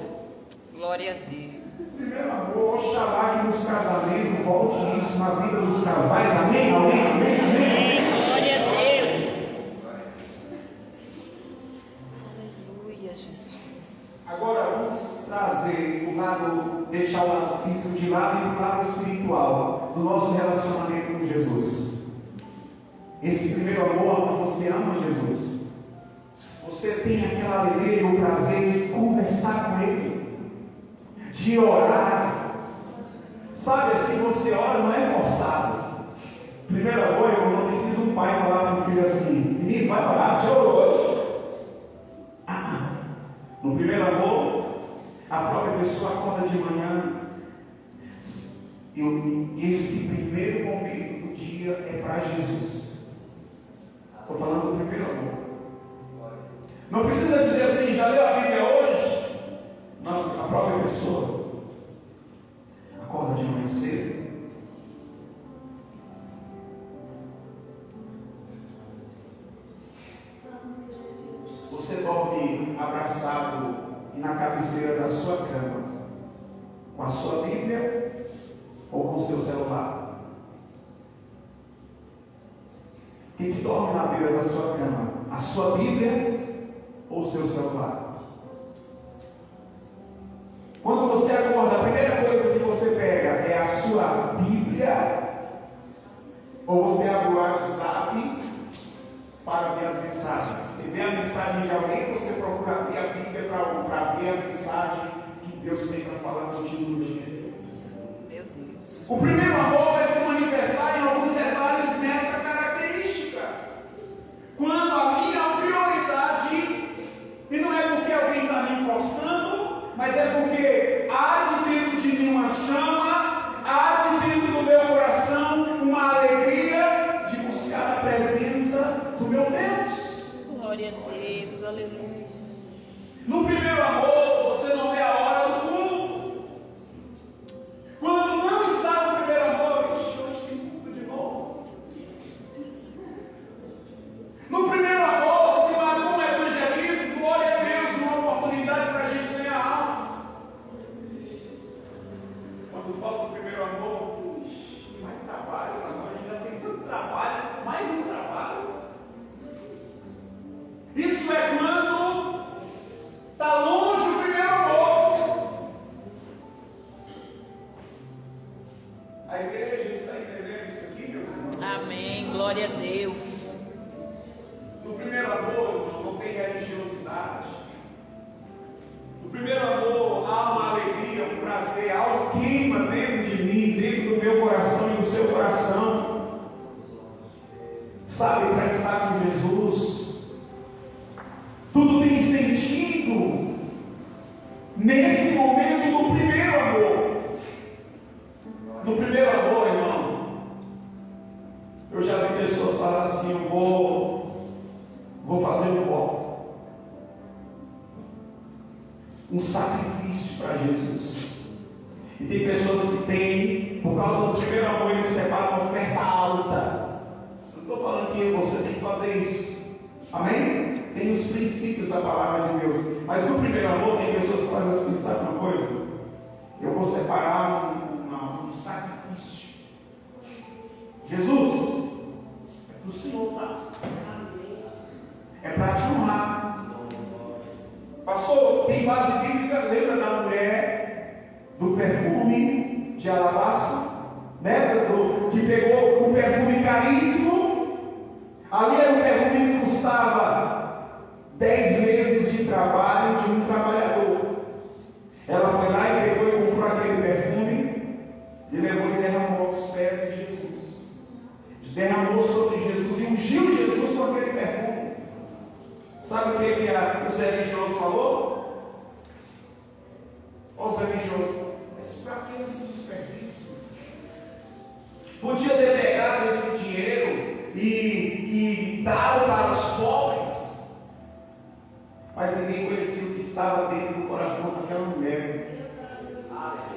Glória a Deus. Primeiro amor, oxalá que nos casamentos volte isso na vida dos casais. Amém, amém, amém, amém. Glória a Deus. Aleluia, Jesus. Agora vamos trazer o lado, deixar o lado físico de lado e o lado espiritual do nosso relacionamento com Jesus. Esse primeiro amor, quando você ama Jesus, você tem aquela alegria e o prazer de conversar com Ele, de orar. Sabe, assim você ora, não é forçado. Primeiro amor, eu não preciso um pai falar para o filho assim: menino, vai orar, você orou hoje. No primeiro amor, a própria pessoa acorda de manhã. Esse primeiro momento do dia é para Jesus. Estou falando do primeiro amor. Não precisa dizer assim: já leu a Bíblia hoje? Não, a própria pessoa acorda de manhã cedo. Você dorme abraçado e na cabeceira da sua cama, com a sua Bíblia ou com o seu celular? Quem que dorme na beira da sua cama? A sua Bíblia ou o seu celular? Quando você acorda, a primeira coisa que você pega é a sua Bíblia, ou você abre o WhatsApp para ver as mensagens? Se vê a mensagem de alguém, você procura abrir a Bíblia para ver a mensagem que Deus tem para falar contigo no dia. Meu Deus. O primeiro amor vai se manifestar em alguns detalhes nessa característica. Quando a minha prioridade, e não é porque alguém está me forçando, mas é porque há de dentro de mim uma chama, há de dentro do meu coração uma alegria de buscar a presença do meu Deus. Glória a Deus, aleluia. No primeiro amor, você não vê a hora do culto. Quando não está no primeiro amor, hoje tem culto de novo. No primeiro amor, se marcou um evangelismo, glória a Deus, uma oportunidade para a gente ganhar almas. Quando falta o primeiro amor, mais trabalho, a gente já tem tanto trabalho, mais um trabalho. Isso é quando está longe o primeiro amor. A igreja está entendendo isso aqui, meus irmãos? Amém, glória a Deus. No primeiro amor não tem religiosidade. No primeiro amor há uma alegria, um prazer, algo queima dentro de mim, dentro do meu coração e do seu coração. Sabe, para estar com Jesus, tudo tem sentido nesse momento do primeiro amor. No primeiro amor, irmão, eu já vi pessoas falar assim: eu vou fazer um voto, um sacrifício para Jesus. E tem pessoas que têm, por causa do primeiro amor, eles separam uma oferta alta. Não estou falando que você tem que fazer isso. Amém? Tem os princípios da palavra de Deus. Mas no primeiro amor, tem pessoas que fazem assim: sabe uma coisa? Eu vou separar um sacrifício. Jesus, é do Senhor, tá? É para te honrar. Pastor, tem base bíblica. Lembra da mulher do perfume de alabastro? Né? Que pegou um perfume caríssimo. Ali era um perfume que custava 10 meses de trabalho de um trabalhador. Ela foi lá e pegou e comprou aquele perfume e levou e derramou aos pés de Jesus. Derramou sobre Jesus e ungiu Jesus com aquele perfume. Sabe o que o Zé Religioso falou? Olha o Zé Religioso: mas para que esse desperdício? Podia ter pegado esse dinheiro e dado para os pobres, mas ninguém conhecia o que estava dentro do coração daquela mulher.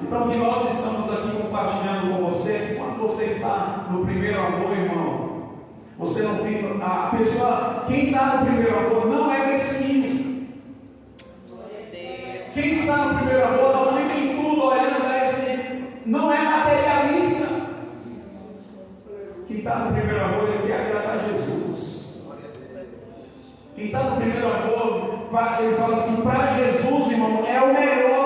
Então, que nós estamos aqui compartilhando com você, quando você está no primeiro amor, irmão, você não fica. A pessoa, quem está no primeiro amor, não é mesquinho. Quem está no primeiro amor, não fica em tudo olhando para esse, não é materialista. Quem está no primeiro amor, ele quer agradar Jesus. Quem está no primeiro amor, ele fala assim: para Jesus, irmão, é o melhor.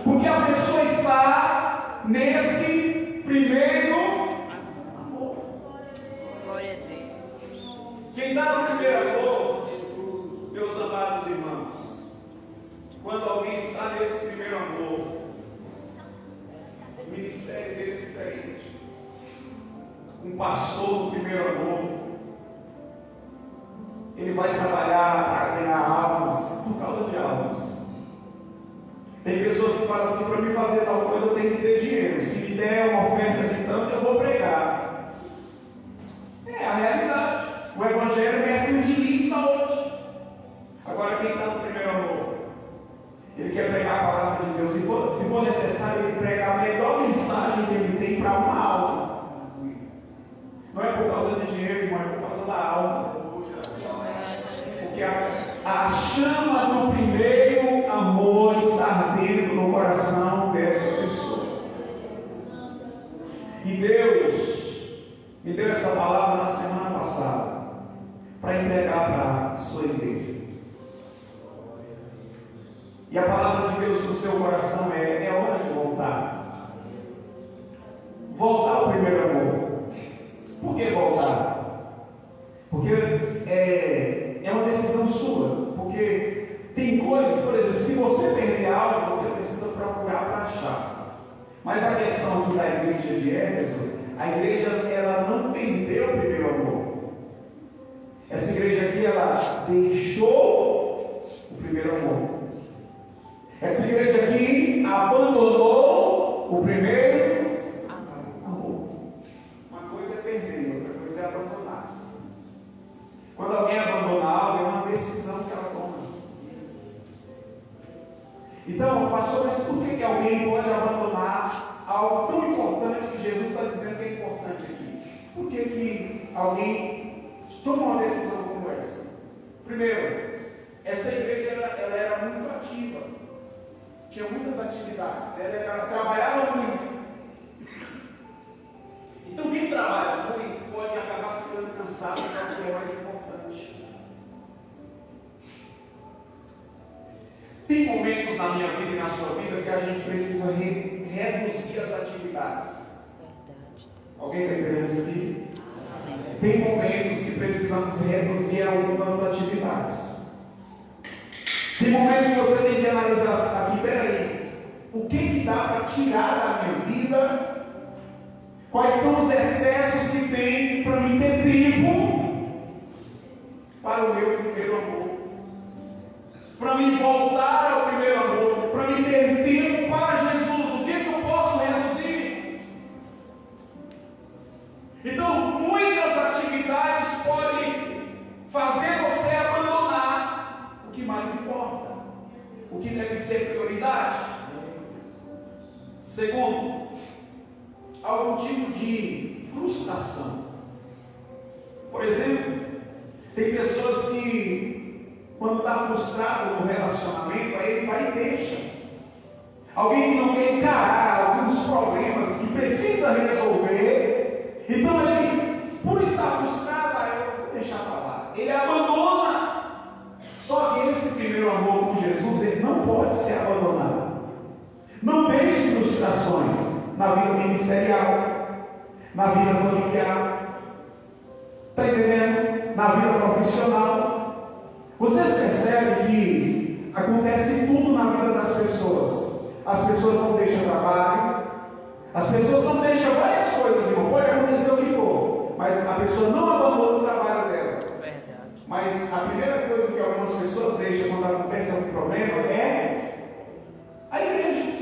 Porque a pessoa está nesse primeiro amor. Glória a Deus. Quem está no primeiro amor, meus amados irmãos, quando alguém está nesse primeiro amor, o ministério dele é diferente. Um pastor no primeiro amor, ele vai trabalhar para ganhar almas, por causa de almas. Tem pessoas que falam assim: para mim fazer tal coisa eu tenho que ter dinheiro. Se me der uma oferta de tanto, eu vou pregar. É a realidade. O evangelho é mercantilista hoje. Agora, quem está no primeiro amor, ele quer pregar a palavra de Deus. Se for necessário, ele pregar a melhor mensagem que ele tem para uma alma. Não é por causa de dinheiro, irmão, é por causa da alma. Porque a chama do primeiro amor está dentro do coração dessa pessoa. E Deus me deu essa palavra na semana passada para entregar para a sua igreja. E a palavra de Deus no seu coração é hora de voltar. Voltar ao primeiro amor. Por que voltar? Porque é uma decisão sua. Porque tem coisas, por exemplo, se você perder algo, você precisa procurar para achar. Mas a questão aqui da igreja de Éfeso, a igreja ela não perdeu o primeiro amor. Essa igreja aqui, ela deixou o primeiro amor. Essa igreja aqui abandonou o primeiro amor. Uma coisa é perder, outra coisa é abandonar. Quando alguém abandona algo, é uma decisão que ela toma. Então, pastor, mas por que alguém pode abandonar algo tão importante que Jesus está dizendo que é importante aqui? Por que alguém toma uma decisão como essa? Primeiro, essa igreja ela era muito ativa. Tinha muitas atividades, ela trabalhava muito. Então, quem trabalha muito pode acabar ficando cansado para o que é mais importante. Tem momentos na minha vida e na sua vida que a gente precisa reduzir as atividades. Alguém está entendendo isso aqui? Tem momentos que precisamos reduzir algumas atividades. Tem momentos que você tem que analisar aqui: peraí, o que dá para tirar da minha vida? Quais são os excessos que tem para me ter tempo para o meu primeiro amor? Para me voltar ao primeiro amor, para me ter tempo para Jesus. O que eu posso reduzir? Então, muitas atividades podem fazer você abandonar o que mais importa, o que deve ser prioridade. Segundo, algum tipo de frustração. Por exemplo, tem pessoas que, quando está frustrado no relacionamento, aí ele vai e deixa. Alguém que não quer encarar alguns problemas que precisa resolver, então ele, por estar frustrado, eu vou deixar para lá. Ele abandona. Só que esse primeiro amor com Jesus, ele não pode ser abandonado. Não deixe frustrações na vida ministerial, na vida familiar, está entendendo? Na vida profissional. Vocês percebem que acontece tudo na vida das pessoas. As pessoas não deixam trabalho, as pessoas não deixam várias coisas, irmão. Pode acontecer o que for, mas a pessoa não abandona o trabalho dela. Verdade. Mas a primeira coisa que algumas pessoas deixam quando acontece algum problema é a igreja.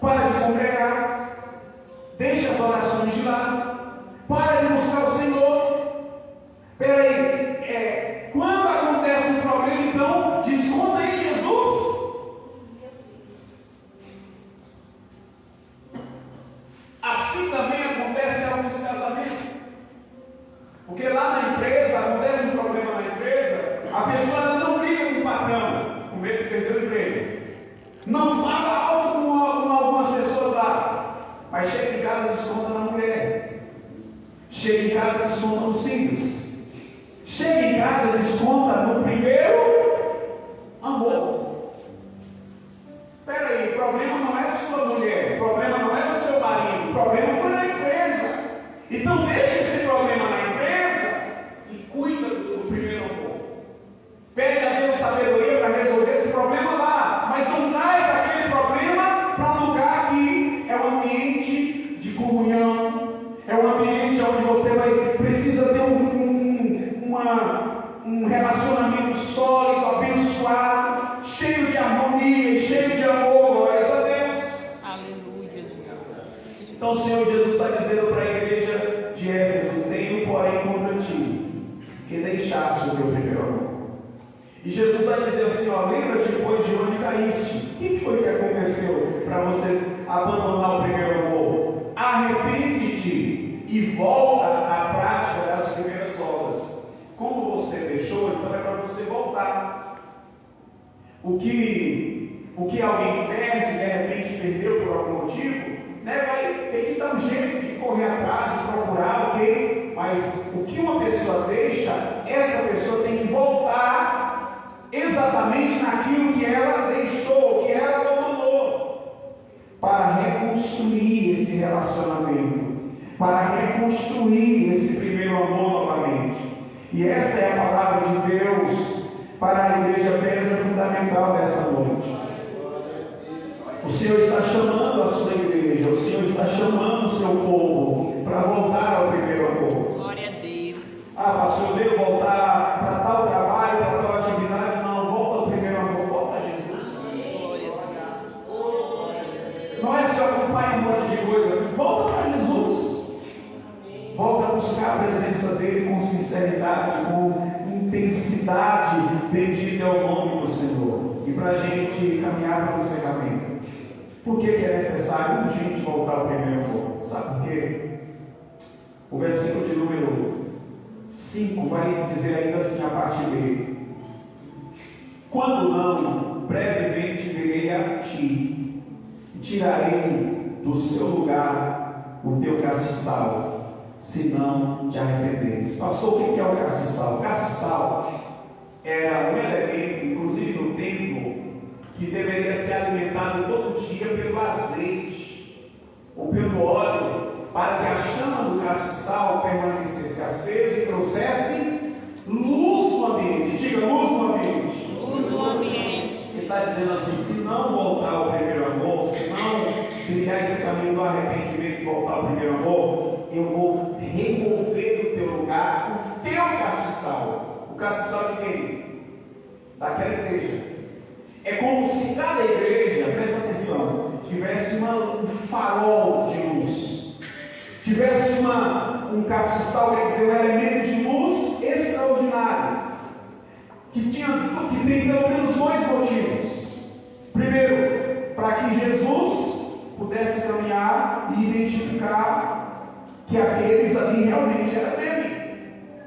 Para de congregar, deixa as orações de lado, para de buscar o Senhor. Peraí, quando acontece um problema, então, desconta aí que Não fala alto como algumas pessoas lá, mas chega em casa e desconta na mulher. Chega em casa e desconta nos filhos. Chega em casa e desconta no primeiro amor. Espera aí, o problema não é sua mulher, o problema não é o seu marido, o problema foi na empresa. Então deixa esse problema na empresa e cuida do primeiro amor. Pede a Deus sabedoria para resolver esse problema lá, mas não traz aquele problema para um lugar que é um ambiente de comunhão, é um ambiente onde você precisa ter um relacionamento sólido, abençoado, cheio de harmonia, cheio de amor, glórias a Deus. Aleluia, Jesus. Então o Senhor Jesus está dizendo para a igreja de Éfeso: tenho porém contra ti que deixaste o teu primeiro amor. E Jesus vai dizer assim: ó, lembra-te depois de onde caíste. O que foi que aconteceu para você abandonar o primeiro amor? Arrepende-te e volta à prática das primeiras obras. Como você deixou, então é para você voltar. O que alguém perde, de repente perdeu por algum motivo, né, vai ter que dar um jeito de correr atrás, de procurar, ok? Mas o que uma pessoa deixa, essa pessoa tem que voltar exatamente naquilo que ela deixou, que ela abandonou, para reconstruir esse relacionamento, para reconstruir esse primeiro amor novamente. E essa é a palavra de Deus para a igreja, pedra fundamental dessa noite. O Senhor está chamando a sua igreja, o Senhor está chamando o seu povo para voltar ao primeiro amor. Glória a Deus. Ah, pastor, eu devo voltar para tal trabalho, para tal atividade? Não, volta ao primeiro amor, volta a Jesus. Glória a Deus. Não é se ocupar em um monte de coisa, volta para Jesus. Volta a buscar a presença dele com sinceridade, com intensidade. Bendito é o nome do Senhor. E para a gente caminhar para o encerramento, por que é necessário urgente voltar ao primeiro amor? Sabe por quê? O versículo de número 5 vai dizer ainda assim a parte B: quando não, brevemente virei a ti e tirarei do seu lugar o teu castiçal, se não te arrependeres. Pastor, o que é o castiçal? O castiçal era um elemento, inclusive no templo, que deveria ser alimentado todo dia pelo azeite ou pelo óleo, para que a chama do castiçal permanecesse acesa e trouxesse luz no ambiente. Diga, luz no ambiente. Luz no ambiente. Ele está dizendo assim: se não voltar ao primeiro amor, se não trilhar esse caminho do arrependimento e voltar ao primeiro amor, eu vou remover do teu lugar o teu castiçal. O castiçal de quem? Daquela igreja. É como se cada igreja, presta atenção, tivesse um farol de luz, tivesse um castiçal, quer dizer, um elemento de luz extraordinário, que tem pelo menos dois motivos. Primeiro, para que Jesus pudesse caminhar e identificar que aqueles ali realmente eram dele.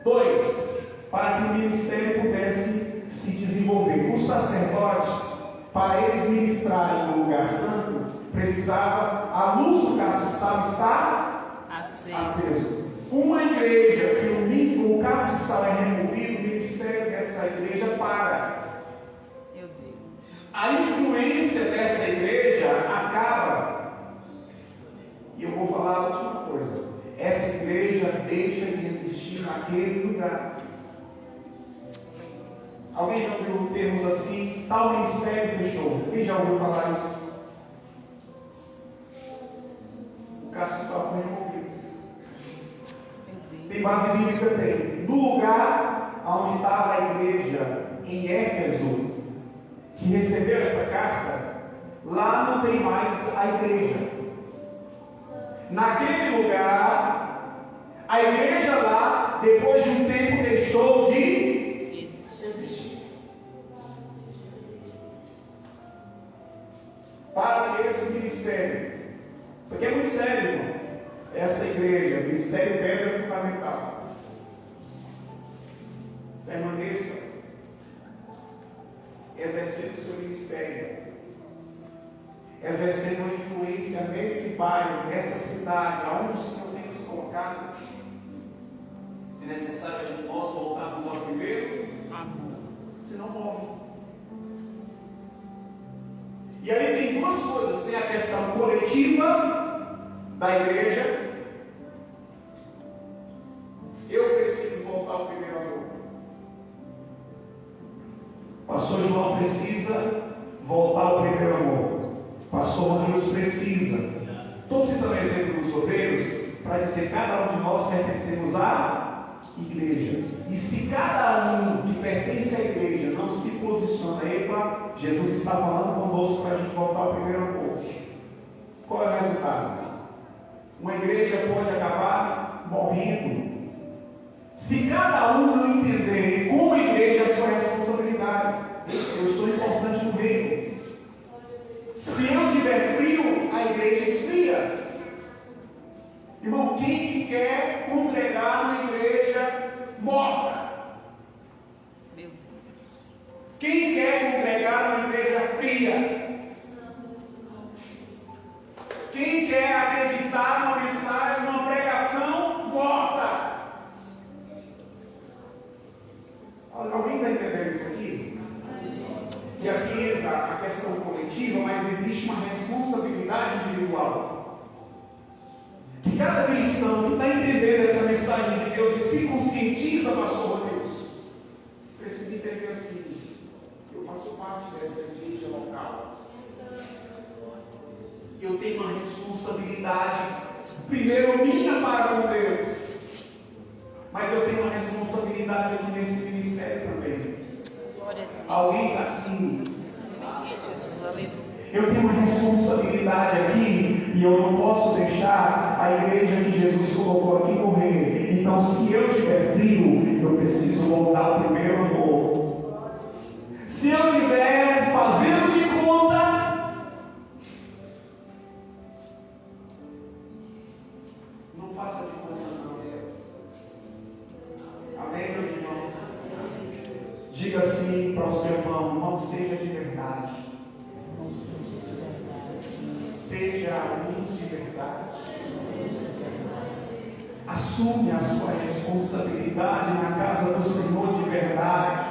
2, para que o ministério pudesse se desenvolver. Os sacerdotes, para eles ministrarem no lugar santo, precisava a luz do castiçal estar aceso. Uma igreja que o castiçal é removido, o ministério dessa igreja para. Meu Deus. A influência dessa igreja acaba. E eu vou falar a última coisa: essa igreja deixa de existir naquele lugar. Alguém já ouviu termos assim? Tal ministério fechou. Quem já ouviu falar isso? O castiçal foi removido. Tem base bíblica? Tem. No lugar onde estava a igreja em Éfeso, que recebeu essa carta, lá não tem mais a igreja. Naquele lugar, a igreja lá, depois de um tempo, deixou de existir. Para que esse ministério, isso aqui é muito sério, irmão. Essa igreja, ministério pedra fundamental, permaneça exercendo o seu ministério, exercendo uma influência nesse bairro, nessa cidade, aonde o Senhor tem nos colocado. É necessário nós voltarmos ao primeiro amor, senão morre. E aí tem duas coisas: tem a questão coletiva da igreja. Eu preciso voltar ao primeiro amor. Pastor João precisa voltar ao primeiro amor. Pastor Deus precisa. Estou citando o exemplo dos obreiros para dizer que cada um de nós pertencemos à igreja. E se cada um que pertence à igreja não se posiciona, epa, Jesus está falando conosco para a gente voltar ao primeiro amor. Qual é o resultado? Uma igreja pode acabar morrendo. Se cada um não entender como a igreja é a sua responsabilidade, eu sou importante no reino. Se eu tiver frio, a igreja esfria. Irmão, quem que quer congregar uma igreja morta? Meu Deus. Quem quer congregar uma igreja fria? Quem quer acreditar numa mensagem, numa pregação morta? Alguém está entendendo isso aqui? E aqui entra a questão coletiva, mas existe uma responsabilidade individual. Que cada cristão que está entendendo essa mensagem de Deus e se conscientiza, pastor Deus, precisa entender assim: eu faço parte dessa igreja local. Eu tenho uma responsabilidade, primeiro minha para com Deus, mas eu tenho uma responsabilidade aqui nesse ministério também. Alguém está aqui? Jesus, aleluia. Eu tenho uma responsabilidade aqui e eu não posso deixar a igreja que Jesus colocou aqui morrer. Então, se eu tiver frio, eu preciso voltar ao primeiro amor. Se eu estiver fazendo de conta, não faça de conta, não. Amém, meus irmãos? Diga assim para o seu irmão: não seja de verdade. Seja a luz de verdade. Assume a sua responsabilidade na casa do Senhor de verdade.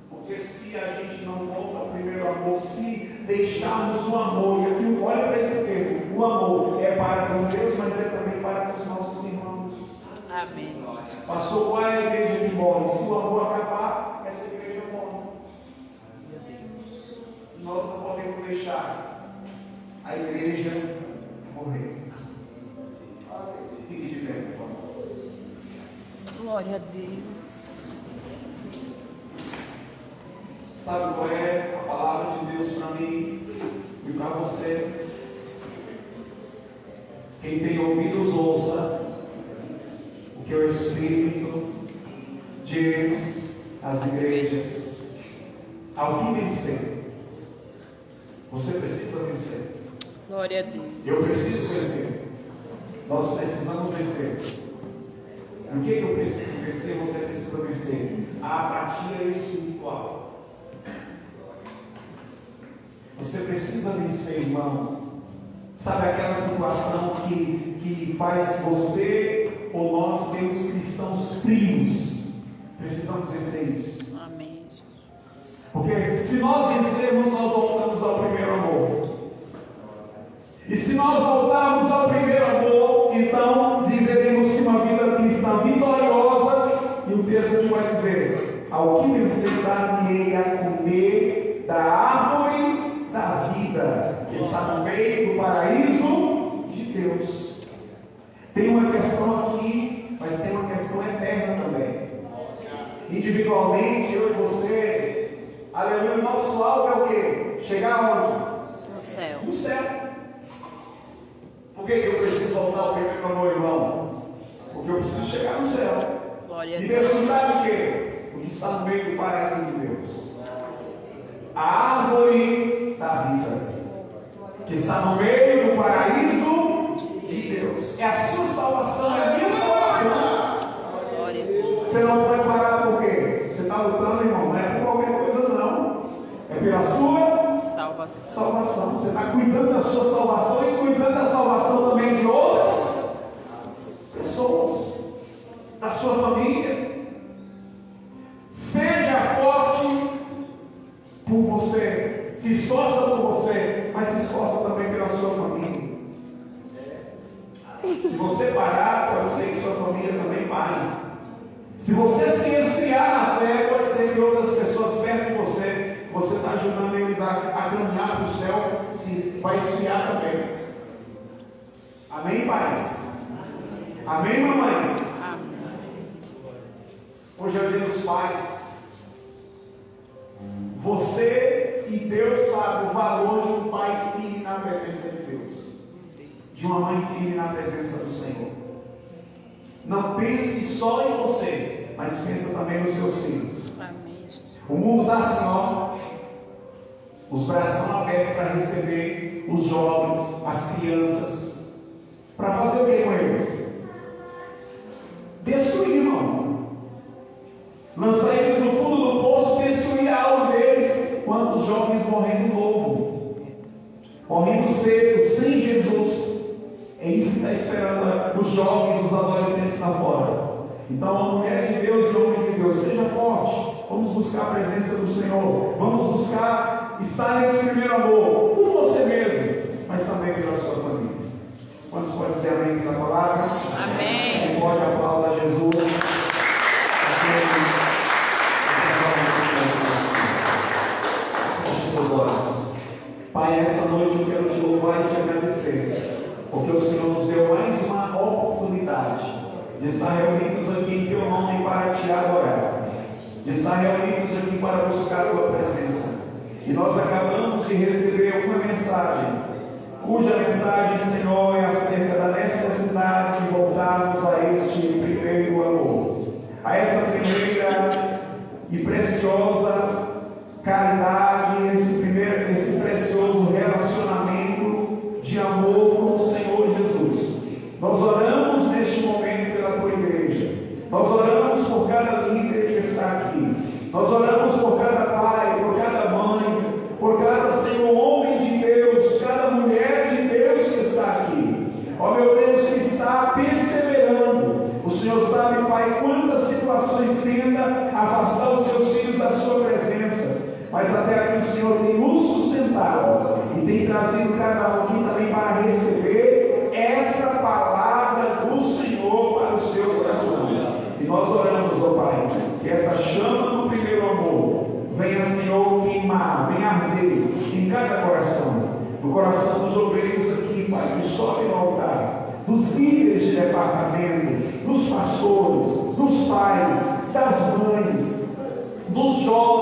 Porque se a gente não volta ao primeiro amor, se deixarmos o amor, e aqui olha para esse termo: o amor é para com Deus, mas é também para com os nossos irmãos. Amém. Pastor, qual é a igreja que morre? Se o amor acabar, essa igreja morre. Nós não podemos deixar a igreja morrer. Fique de pé, por favor. Glória a Deus. Sabe qual é a palavra de Deus para mim e para você? Quem tem ouvidos, ouça o que o Espírito diz às igrejas. Ao que vencer, você precisa vencer. Glória a Deus. Eu preciso vencer. Nós precisamos vencer. O que eu preciso vencer? Você precisa vencer. A apatia espiritual. Você precisa vencer, irmão. Sabe aquela situação que faz você ou nós sermos cristãos frios? Precisamos vencer isso. Amém, Jesus. Porque se nós vencermos, nós voltamos ao primeiro amor. E se nós voltarmos ao primeiro amor, então viveremos uma vida cristã vitoriosa. E o texto aqui vai dizer: ao que vencer, dar-me-ei a comer da árvore da vida, que está no meio do paraíso de Deus. Tem uma questão aqui, mas tem uma questão eterna também. Individualmente, eu e você, aleluia, nosso alvo é o quê? Chegar onde? No céu. No céu. Por que eu preciso voltar ao primeiro amor, irmão? Porque eu preciso chegar no céu. Glória a E Deus. desfrutar do quê? O que está no meio do paraíso de Deus. A árvore da vida, que está no meio do paraíso de Deus. É a sua salvação, é a minha salvação. Glória a Deus. Você não vai parar por quê? Você está lutando, irmão, não é por qualquer coisa não. pela sua Salvação. salvação. Você está cuidando da sua salvação e cuidando da salvação também de outras pessoas, da sua família. Seja forte por você, se esforça por você, mas se esforça também pela sua família. Se você parar, pode ser que sua família também pare. Se você se esfriar na fé, pode ser que outras pessoas perto de você está ajudando eles a caminhar para o céu, se vai esfriar também. Amém, pais? Amém, mamãe? Amém. Hoje é o dia dos pais. Você e Deus sabe o valor de um pai e filho na presença de Deus, de uma mãe e filho na presença do Senhor. Não pense só em você, mas pensa também nos seus filhos. Amém. O mundo está assim, ó, os braços abertos para receber os jovens, as crianças, para fazer o que com eles? Destruir, irmão. Lançar eles no fundo do poço, destruir a alma deles. Quantos jovens morrendo novo, morrendo cedo, sem Jesus. É isso que está esperando os jovens, os adolescentes lá fora. Então, a mulher de Deus e o homem de Deus, seja forte. Vamos buscar a presença do Senhor. Vamos buscar estar nesse primeiro amor, por você mesmo, mas também pela sua família. Quantos podem dizer amém na palavra? Amém. Quem pode aplaudir a Jesus? Feche seus olhos. Pai, essa noite eu quero te louvar e te agradecer, porque o Senhor nos deu mais uma oportunidade de estar reunidos aqui em teu nome para te adorar, de estar reunidos aqui para buscar a tua presença. E nós acabamos de receber uma mensagem, cuja mensagem, Senhor, é acerca da necessidade de voltarmos a este primeiro amor, a essa primeira e preciosa caridade, esse precioso relacionamento de amor com o Senhor Jesus. Nós oramos neste momento pela tua igreja, nós oramos por cada líder que está aqui, nós oramos por cada pai, por cada mãe, por cada, Senhor, homem de Deus, cada mulher de Deus que está aqui, ó meu Deus, que está perseverando. O Senhor sabe, Pai, quantas situações tenta afastar os seus filhos da sua presença, mas até aqui o Senhor tem nos sustentado e tem trazido cada um aqui também para receber essa palavra do Senhor para o seu coração. E nós oramos, ó Pai, que essa chama do primeiro amor venha, Senhor, queimar, venha arder em cada coração, no coração dos obreiros aqui, Pai, que sobe no altar, dos líderes de departamento, dos pastores, dos pais, das mães, dos jovens,